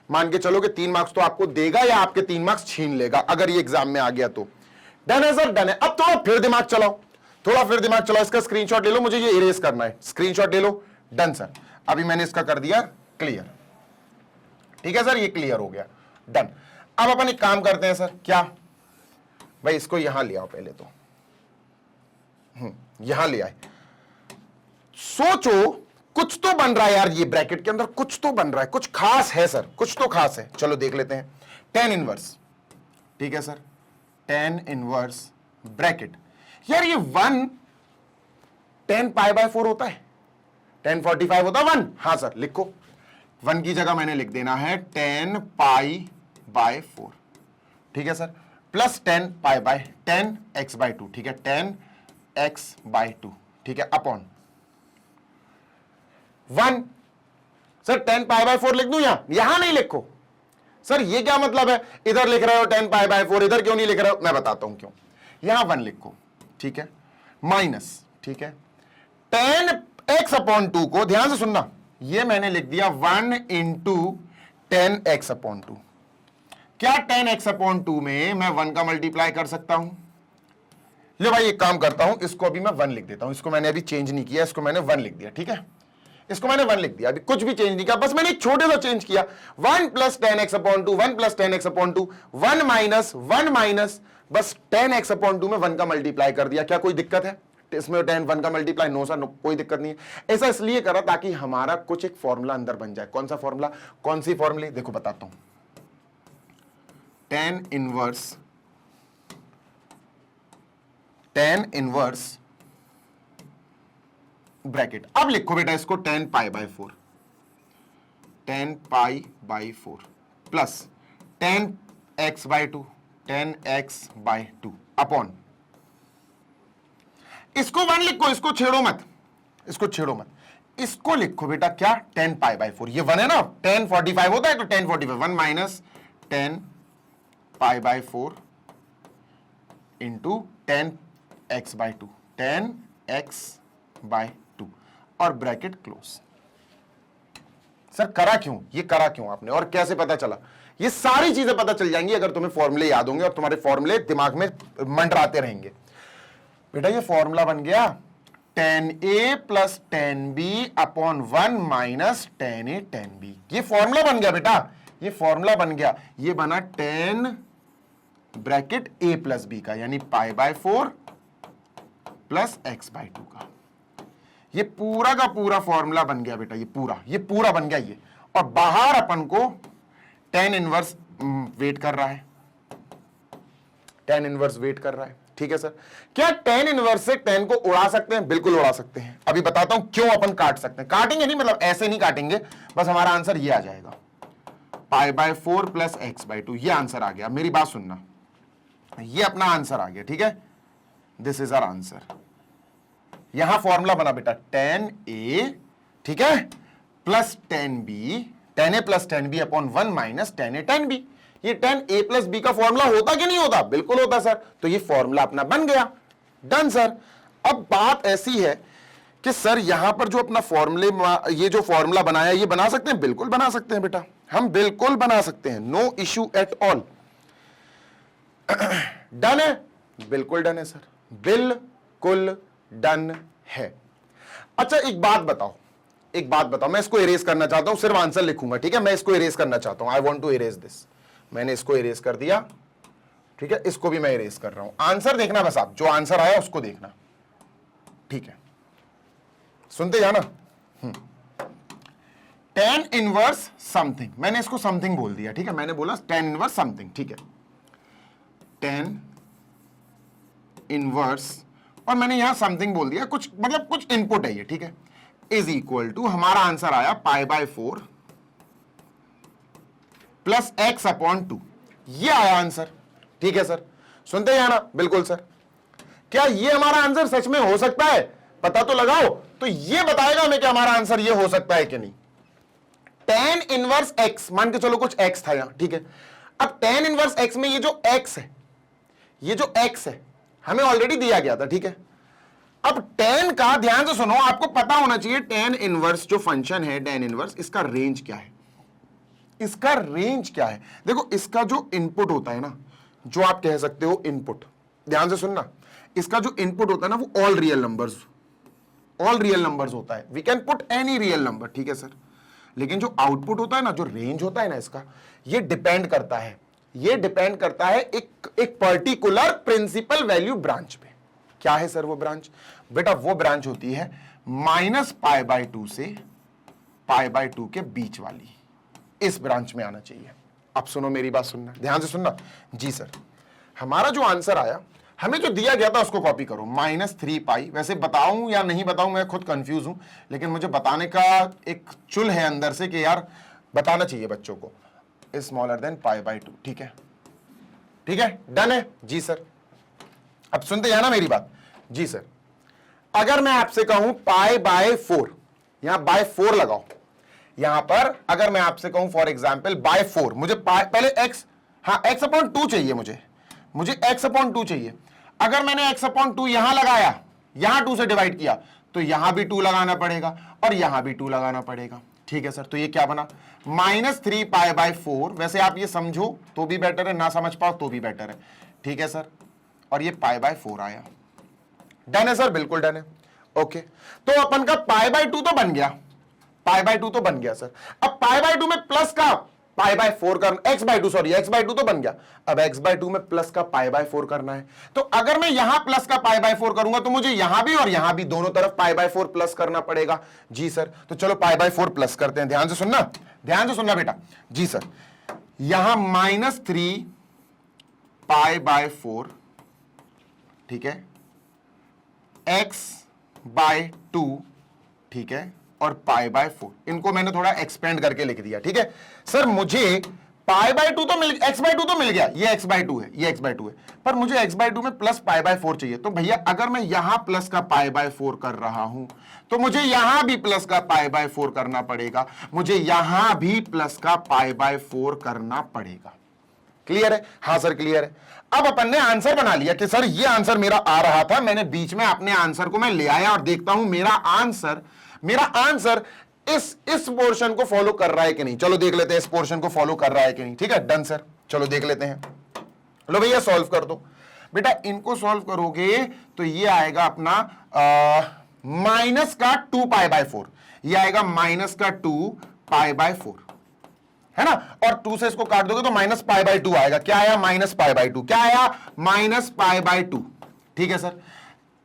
मान के चलो कि 3 मार्क्स तो आपको देगा या आपके 3 मार्क्स छीन लेगा अगर ये एग्जाम में आ गया तो। डन है सर, डन है। अब थोड़ा फिर दिमाग चलाओ, थोड़ा फिर दिमाग चलाओ, इसका स्क्रीनशॉट ले लो, मुझे ये इरेज करना है, स्क्रीनशॉट ले लो। डन सर, अभी मैंने इसका कर दिया क्लियर, ठीक है सर, ये क्लियर हो गया, डन। अब अपन एक काम करते हैं सर, क्या भाई, इसको यहां ले आओ पहले तो, यहां ले आए। सोचो कुछ तो बन रहा है यार, ये ब्रैकेट के अंदर कुछ तो बन रहा है, कुछ खास है सर, कुछ तो खास है, चलो देख लेते हैं। tan इनवर्स, ठीक है सर, tan इनवर्स ब्रैकेट, यार ये 1 tan π/4 होता है, tan 45 होता है 1, हाँ सर लिखो, 1 की जगह मैंने लिख देना है tan π/4, ठीक है सर, प्लस tan x/2, ठीक है, tan x/2, ठीक है, अपॉन 1 सर tan π/4 लिख दूं, यहां नहीं लिखो सर, ये क्या मतलब है, इधर लिख रहे हो tan π/4, इधर क्यों नहीं लिख रहे हो, मैं बताता हूं क्यों। यहां 1 लिखो, ठीक है, माइनस, ठीक है, tan x/2 को ध्यान से सुनना, ये मैंने लिख दिया 1 इंटू tan x/2। क्या tan x/2 में मैं 1 का मल्टीप्लाई कर सकता हूं? ले भाई एक काम करता हूं, इसको अभी मैं 1 लिख देता हूं, इसको मैंने अभी चेंज नहीं किया, इसको मैंने 1 लिख दिया, ठीक है, इसको मैंने 1 लिख दिया, अभी कुछ भी चेंज नहीं किया, बस मैंने एक छोटे सा चेंज किया, 1 plus tan x/2, 1 plus tan x/2, 1 minus बस tan x/2 में 1 का मल्टीप्लाई कर दिया। क्या कोई दिक्कत है इसमें tan 1 का मल्टीप्लाई? नो सर, नो, कोई दिक्कत नहीं है। ऐसा इसलिए करा ताकि हमारा कुछ एक फॉर्मूला अंदर बन जाए। कौन सा फॉर्मूला, कौन सी फॉर्मूले, देखो बताता हूं, tan इनवर्स ब्रैकेट, अब लिखो बेटा इसको tan π/4, tan π/4 plus tan x/2 upon, इसको 1 लिखो, इसको छेड़ो मत, इसको छेड़ो मत, इसको लिखो बेटा क्या, tan π/4, ये 1 है ना, tan 45 होता है तो tan 45, 1 minus tan π/4 into tan x/2, tan x/2 और ब्रैकेट क्लोज। सर करा क्यों, ये करा क्यों आपने और कैसे पता चला? ये सारी चीजें पता चल जाएंगी अगर तुम्हें फॉर्मूले याद होंगे और तुम्हारे फॉर्मूले दिमाग में मंडराते रहेंगे। बेटा ये फॉर्मूला बन गया tan A plus tan B upon 1 minus tan A tan B, ये फॉर्मूला बन गया बेटा, ये फॉर्मूला बन गया, ये बना tan bracket A plus B का, यानी π/4 प्लस x/2 का, ये पूरा का पूरा फॉर्मूला बन गया बेटा, ये पूरा बन गया ये। और बाहर अपन को tan इनवर्स वेट कर रहा है, tan इनवर्स वेट कर रहा है, ठीक है सर। क्या tan इनवर्स से tan को उड़ा सकते हैं? बिल्कुल उड़ा सकते हैं, अभी बताता हूं क्यों अपन काट सकते हैं। काटेंगे नहीं, मतलब ऐसे नहीं काटेंगे, बस हमारा आंसर ये आ जाएगा π/4 प्लस x/2, ये आंसर आ गया। मेरी बात सुनना, ये अपना आंसर आ गया, ठीक है, दिस इज आवर आंसर। यहां फॉर्मूला बना बेटा tan A, ठीक है, plus tan B, tan A plus tan B upon 1 minus tan A tan B। ये tan A प्लस B का फॉर्मूला होता कि नहीं होता? बिल्कुल होता सर, तो ये फॉर्मूला अपना बन गया, डन सर। अब बात ऐसी है कि सर यहां पर जो अपना फॉर्मूले, ये जो फॉर्मूला बनाया ये बना सकते हैं? बिल्कुल बना सकते हैं बेटा, हम बिल्कुल बना सकते हैं, no issue at all. Done है, बिल्कुल डन है सर, बिल्कुल डन है। अच्छा एक बात बताओ, मैं इसको इरेज करना चाहता हूं, सिर्फ आंसर लिखूंगा, ठीक है, मैं इसको इरेज करना चाहता हूं, I want to erase this. मैंने इसको इरेज कर दिया, ठीक है, इसको भी मैं इरेज कर रहा हूं। आंसर देखना बस, आप जो आंसर आया उसको देखना, ठीक है, सुनते जाना। tan इनवर्स समथिंग, मैंने इसको समथिंग बोल दिया, ठीक है, मैंने बोला tan इनवर्स समथिंग, ठीक है, tan इनवर्स, और मैंने यहां समथिंग बोल दिया, कुछ मतलब कुछ इनपुट है ये, ठीक है, इज इक्वल टू, हमारा आंसर आया π/4 प्लस एक्स अपॉन 2, ये आया आंसर। ठीक है सर, सुनते हैं ना? बिल्कुल सर। क्या ये हमारा आंसर सच में हो सकता है? पता तो लगाओ। तो ये बताएगा हमें कि हमारा आंसर ये हो सकता है कि नहीं। tan इनवर्स x, मान के चलो कुछ x था यहां, ठीक है। अब tan इनवर्स x में ये जो x है, ये जो x है हमें ऑलरेडी दिया गया था, ठीक है। अब tan का ध्यान से सुनो, आपको पता होना चाहिए tan इनवर्स जो फंक्शन है tan इनवर्स, इसका रेंज क्या है, इसका रेंज क्या है। देखो इसका जो इनपुट होता है ना, जो आप कह सकते हो इनपुट, ध्यान से सुनना, इसका जो इनपुट होता है ना वो ऑल रियल नंबर्स होता है। We can put any real number, ठीक है सर। लेकिन जो आउटपुट होता है ना, जो रेंज होता है ना इसका, ये डिपेंड करता है एक पर्टिकुलर प्रिंसिपल वैल्यू ब्रांच पे। क्या है सर वो ब्रांच? बेटा वो ब्रांच होती है -π/2 से π/2 के बीच वाली, इस ब्रांच में आना चाहिए। अब सुनो मेरी बात, सुनना ध्यान से सुनना जी सर। हमारा जो आंसर आया, हमें जो दिया गया था उसको कॉपी करो, -3π। वैसे बताऊं या नहीं बताऊं, मैं खुद कंफ्यूज हूं, लेकिन मुझे बताने का एक चुल है अंदर से कि यार बताना चाहिए बच्चों को, स्मॉलर देन π/2। ठीक है, ठीक है, डन है जी सर। अब सुनते हैं ना मेरी बात जी सर। अगर मैं आपसे कहूं π/4, यहां बाय 4 लगाओ, यहां पर अगर मैं आपसे कहूं फॉर एग्जाम्पल बाय 4, मुझे पहले x, हाँ x/2 चाहिए, मुझे x/2 चाहिए। अगर मैंने x/2 यहां लगाया, यहां 2 से डिवाइड किया, तो यहां भी 2 लगाना पड़ेगा और यहां भी 2 लगाना पड़ेगा। ठीक है सर, तो ये क्या बना -3π/4। वैसे आप ये समझो तो भी बेटर है, ना समझ पाओ तो भी बेटर है। ठीक है सर, और ये π/4 आया। डन है सर, बिल्कुल डन है। ओके, तो अपन का π/2 तो बन गया, π/2 तो बन गया सर। अब π/2 में प्लस का π/4 करना, x/2 तो बन गया। अब x/2 में प्लस का π/4 करना है। तो अगर मैं यहां प्लस का π/4 करूंगा तो मुझे यहां भी और यहां भी दोनों तरफ π/4 प्लस करना पड़ेगा जी सर। तो चलो π/4 प्लस करते हैं, ध्यान से सुनना बेटा जी सर। यहां -3π/4, ठीक है, x/2, ठीक है, और π/4, इनको मैंने थोड़ा एक्सपेंड करके लिख दिया। ठीक है सर, मुझे π/2 तो मिल, x/2 तो मिल गया, ये x/2 है, ये x/2 है, पर मुझे x/2 में प्लस π/4 चाहिए। तो भैया अगर मैं यहां प्लस का π/4 कर रहा हूं तो मुझे यहां भी प्लस का π/4 करना पड़ेगा, मुझे यहां भी प्लस का π/4 करना पड़ेगा। क्लियर है? हाँ सर क्लियर है। अब अपन ने आंसर बना लिया कि सर ये आंसर मेरा आ रहा था, मैंने बीच में अपने आंसर को मैं ले आया और देखता हूं मेरा आंसर इस पोर्शन को फॉलो कर रहा है कि नहीं। चलो देख लेते हैं इस पोर्शन को फॉलो कर रहा है कि नहीं। ठीक है, डन सर, चलो देख लेते हैं। लो भैया सॉल्व कर दो। बेटा इनको सॉल्व करोगे तो ये आएगा अपना माइनस का 2π/4, ये आएगा -2π/4, है ना। और 2 से इसको काट दोगे तो -π/2 आएगा। क्या आया? -π/2। क्या आया? -π/2। ठीक है सर,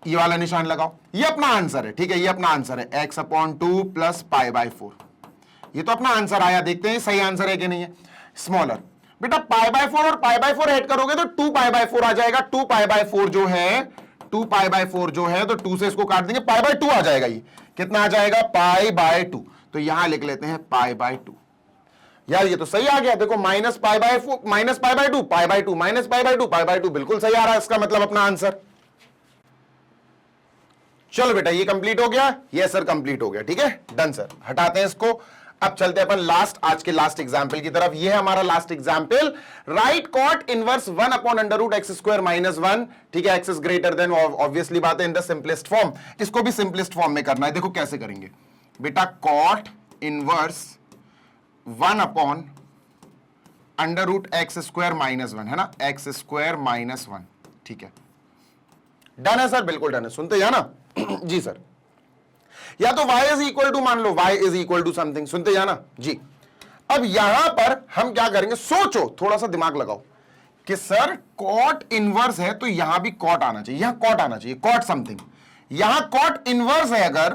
ये वाला निशान लगाओ, ये अपना आंसर है। ठीक है, ये अपना आंसर है, x/2 प्लस π/4। ये तो अपना आंसर आया, देखते हैं सही आंसर है कि नहीं है। स्मॉलर बेटा π/4 और π/4 ऐड करोगे तो 2π/4 आ जाएगा। 2π/4 जो है तो 2 से इसको काट देंगे, π/2 आ जाएगा। ये कितना आ जाएगा? π/2। तो यहां लिख लेते हैं π/2। यार ये तो सही आ गया, देखो -π/4 -π/2 π/2 -π/2 π/2, बिल्कुल सही आ रहा है। इसका मतलब अपना आंसर। चलो बेटा ये कंप्लीट हो गया, ये सर कंप्लीट हो गया। ठीक है, डन सर, हटाते हैं इसको। अब चलते हैं अपन आज के लास्ट एग्जाम्पल की तरफ। ये है हमारा last example, right cot inverse 1/√x² - 1। ठीक है, x is greater than, obviously बात है, इन द सिंपलेस्ट फॉर्म। इसको भी सिंपलेस्ट फॉर्म में करना है। देखो कैसे करेंगे बेटा, कॉट इनवर्स 1/√x² - 1, है ना, x² - 1। ठीक है, डन है सर, बिल्कुल डन है। सुनते जा ना जी सर। या तो y इज इक्वल टू, मान लो y is equal to something, सुनते जाना जी। अब यहां पर हम क्या करेंगे, सोचो, थोड़ा सा दिमाग लगाओ कि सर कॉट इनवर्स है तो यहां भी कॉट आना चाहिए, यहां कॉट आना चाहिए, कॉट समथिंग। यहां कॉट इनवर्स है, अगर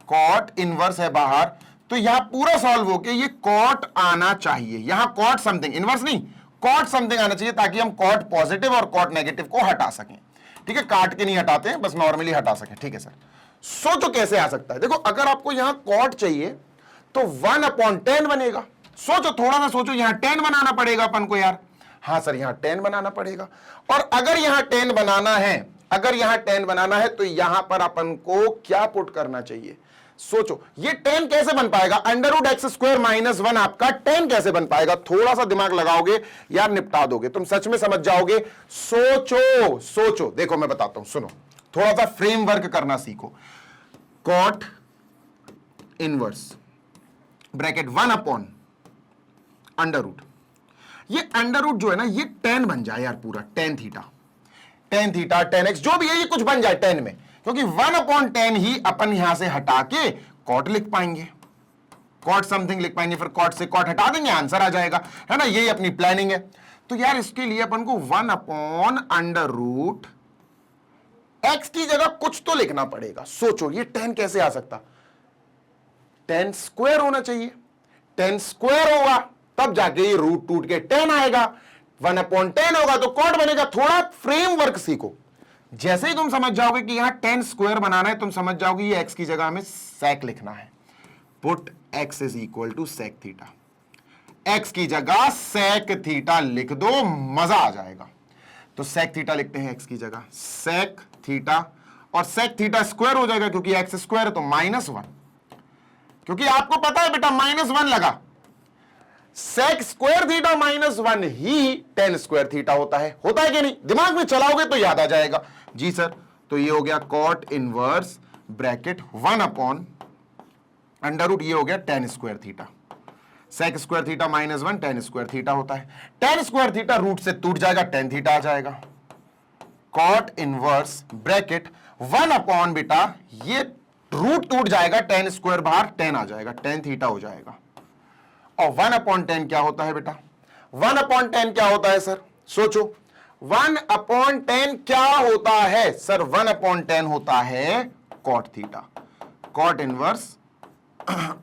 कॉट इनवर्स है बाहर, तो यहां पूरा सॉल्व होके ये कॉट आना चाहिए। यहां कॉट समथिंग, इनवर्स नहीं, कॉट समथिंग आना चाहिए, ताकि हम कॉट पॉजिटिव और कॉट नेगेटिव को हटा सकें। ठीक है, काट के नहीं हटाते हैं, बस नॉर्मली हटा सके। ठीक है सर, सोचो कैसे आ सकता है। देखो अगर आपको यहां कॉट चाहिए तो 1/10 बनेगा, सोचो, थोड़ा सा सोचो, यहां 10 बनाना पड़ेगा अपन को यार। हाँ सर, यहां 10 बनाना पड़ेगा। और अगर यहां 10 बनाना है, अगर यहां 10 बनाना है तो यहां पर अपन को क्या पुट करना चाहिए? सोचो, ये 10 कैसे बन पाएगा? Under root x square minus 1 आपका 10 कैसे बन पाएगा? थोड़ा सा दिमाग लगाओगे यार, निपटा दोगे, तुम सच में समझ जाओगे। सोचो सोचो, देखो मैं बताता हूं, सुनो, थोड़ा सा फ्रेमवर्क करना सीखो। Cot inverse bracket 1 upon under root, ये अंडर रूट जो है ना, ये 10 बन जाए यार, पूरा tan theta, tan theta, tan x जो भी है, ये कुछ बन जाए 10 में, क्योंकि 1 अपॉन 10 ही अपन यहां से हटा के कॉट लिख पाएंगे, कॉट समथिंग लिख पाएंगे, फिर कॉट से कॉट हटा देंगे, आंसर आ जाएगा, है ना। यही अपनी प्लानिंग है। तो यार इसके लिए अपन को 1 अपॉन अंडर रूट एक्स की जगह कुछ तो लिखना पड़ेगा। सोचो, ये 10 कैसे आ सकता? 10 स्क्वायर होना चाहिए, 10 स्क्वायर होगा तब जाके ये रूट टूट के 10 आएगा, 1 अपॉन 10 होगा तो कॉट बनेगा। थोड़ा फ्रेमवर्क सीखो, जैसे ही तुम समझ जाओगे कि यहां 10 स्क्वायर बनाना है, तुम समझ जाओगे ये x की जगह हमें sec लिखना है। Put x is equal to sec theta, x की जगह sec थीटा लिख दो, मजा आ जाएगा। तो sec थीटा लिखते हैं x की जगह sec थीटा, और sec थीटा स्क्वायर हो जाएगा क्योंकि x स्क्वायर है तो -1, क्योंकि आपको पता है बेटा -1 लगा, sec स्क्वायर थीटा -1 ही tan स्क्वायर थीटा होता है कि नहीं? दिमाग में चलाओगे तो याद आ जाएगा। जी सर, तो ये हो गया cot inverse bracket 1 upon under root, ये हो गया tan square theta, sec square theta -1 tan square theta होता है। tan स्क्वायर थीटा रूट से टूट जाएगा, tan थीटा आ जाएगा। कॉट इनवर्स ब्रैकेट 1 अपॉन बेटा, ये रूट टूट जाएगा, tan स्क्वायर बाहर, tan आ जाएगा, tan थीटा हो जाएगा। और 1 अपॉन 10 क्या होता है बेटा? 1 अपॉन 10 क्या होता है सर? सोचो, 1 अपॉन 10 क्या होता है सर? 1 अपॉन 10 होता है cot theta, cot inverse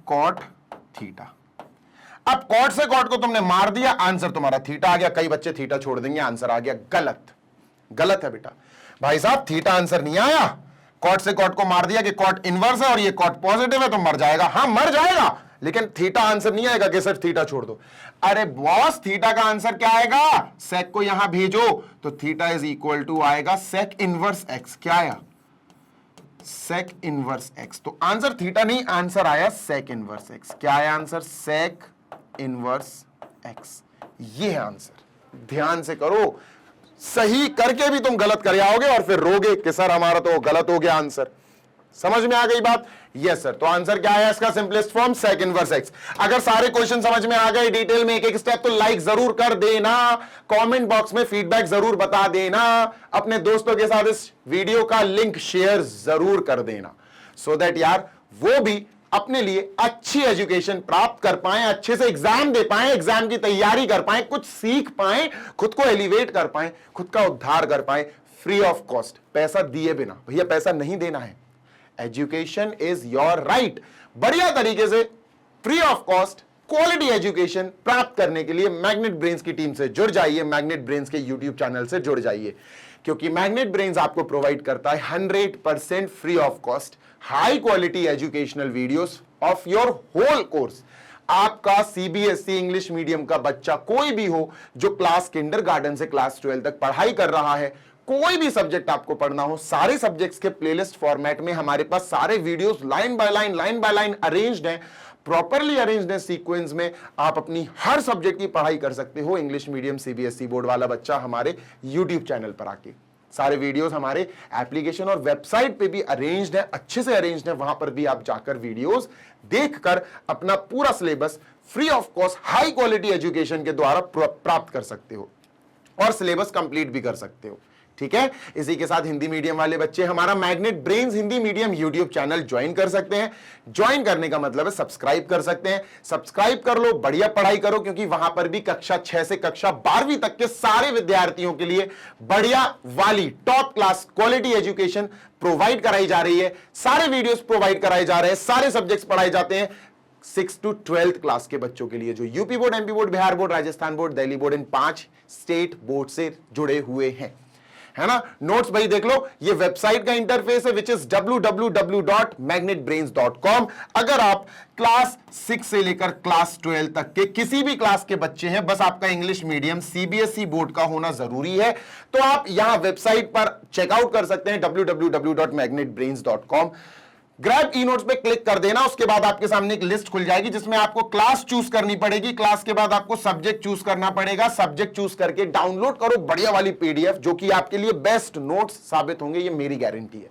cot theta. अब कॉट से कॉट को तुमने मार दिया, आंसर तुम्हारा थीटा आ गया। कई बच्चे थीटा छोड़ देंगे, आंसर आ गया गलत। गलत है बेटा, भाई साहब थीटा आंसर नहीं आया। कॉट से कॉट को मार दिया कि कॉट इनवर्स है और ये कॉट पॉजिटिव है तो मर जाएगा। हाँ मर जाएगा, लेकिन थीटा आंसर नहीं आएगा कि सर थीटा छोड़ दो। अरे बॉस, थीटा का आंसर क्या आएगा? सेक को यहां भेजो तो थीटा इज इक्वल टू आएगा सेक इनवर्स एक्स। क्या आया? Sec inverse x. तो आंसर थीटा नहीं, आंसर आया सेक इनवर्स एक्स। क्या आया आंसर? सेक इनवर्स एक्स। ये है आंसर। ध्यान से करो, सही करके भी तुम गलत कर आओगे और फिर रोगे कि सर हमारा तो गलत हो गया आंसर। समझ में आ गई बात? Yes sir. तो आंसर क्या है इसका? Simplest form sec inverse x. अगर सारे क्वेश्चन समझ में आ गए डिटेल में एक एक स्टेप, तो लाइक जरूर कर देना, कमेंट बॉक्स में फीडबैक जरूर बता देना, अपने दोस्तों के साथ इस वीडियो का लिंक शेयर जरूर कर देना, सो दैट यार वो भी अपने लिए अच्छी एजुकेशन प्राप्त कर पाएं, अच्छे से एग्जाम दे पाएं, एग्जाम की तैयारी कर पाएं, कुछ सीख पाएं, खुद को एलिवेट कर पाएं, खुद का उद्धार कर पाएं, फ्री ऑफ कॉस्ट, पैसा दिए बिना। भैया पैसा नहीं देना है, एजुकेशन इज योर राइट। बढ़िया तरीके से free of cost quality education प्राप्त करने के लिए मैग्नेट ब्रेन्स की टीम से जुड़ जाइए, मैग्नेट ब्रेन्स के यूट्यूब चैनल से जुड़ जाइए, क्योंकि मैग्नेट ब्रेन्स आपको प्रोवाइड करता है 100% free of cost high quality educational videos of your whole course. आपका सीबीएसई इंग्लिश मीडियम का बच्चा कोई भी हो, जो क्लास किंडरगार्टन से क्लास 12 तक पढ़ाई कर रहा है, कोई भी सब्जेक्ट आपको पढ़ना हो, सारे सब्जेक्ट्स के प्लेलिस्ट फॉर्मेट में हमारे पास सारे videos line by line arranged हैं, प्रॉपरली अरेंज्ड है सीक्वेंस में। आप अपनी हर सब्जेक्ट की पढ़ाई कर सकते हो, इंग्लिश मीडियम सीबीएसई बोर्ड वाला बच्चा हमारे यूट्यूब चैनल पर आके। सारे वीडियोस हमारे एप्लीकेशन और वेबसाइट पे भी अरेंज्ड है, अच्छे से अरेंज्ड है, वहां पर भी आप जाकर वीडियोस देखकर अपना पूरा syllabus free of cost high quality education के द्वारा प्राप्त कर सकते हो और सिलेबस कंप्लीट भी कर सकते हो। ठीक है, इसी के साथ हिंदी मीडियम वाले बच्चे हमारा magnet brains Hindi medium YouTube channel join कर सकते हैं। ज्वाइन करने का मतलब है सब्सक्राइब कर सकते हैं। सब्सक्राइब कर लो, बढ़िया पढ़ाई करो, क्योंकि वहां पर भी कक्षा 6 से कक्षा 12वीं तक के सारे विद्यार्थियों के लिए बढ़िया वाली top class quality education provide कराई जा रही है। सारे वीडियोस प्रोवाइड कराए जा रहे हैं, सारे सब्जेक्ट्स पढ़ाए जाते हैं 6 to 12th क्लास के बच्चों के लिए, जो UP board, MP board, Bihar board, Rajasthan board, Delhi board, इन 5 स्टेट बोर्ड से जुड़े हुए हैं। है ना। नोट्स भाई देख लो, ये वेबसाइट का इंटरफेस है विच इज www.magnetbrains.com। अगर आप क्लास 6 से लेकर क्लास 12 तक के किसी भी क्लास के बच्चे हैं, बस आपका इंग्लिश मीडियम सीबीएसई बोर्ड का होना जरूरी है, तो आप यहां वेबसाइट पर चेकआउट कर सकते हैं www.magnetbrains.com। ग्रैब ई नोट्स पे क्लिक कर देना, उसके बाद आपके सामने एक लिस्ट खुल जाएगी जिसमें आपको क्लास चूज करनी पड़ेगी, क्लास के बाद आपको सब्जेक्ट चूज करना पड़ेगा, सब्जेक्ट चूज करके डाउनलोड करो बढ़िया वाली पीडीएफ जो कि आपके लिए बेस्ट नोट्स साबित होंगे, ये मेरी गारंटी है।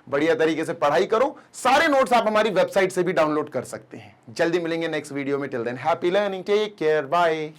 बढ़िया तरीके से पढ़ाई करो, सारे नोट्स आप हमारी वेबसाइट से भी डाउनलोड कर सकते हैं। जल्दी मिलेंगे नेक्स्ट वीडियो में, till then happy learning, take care, bye.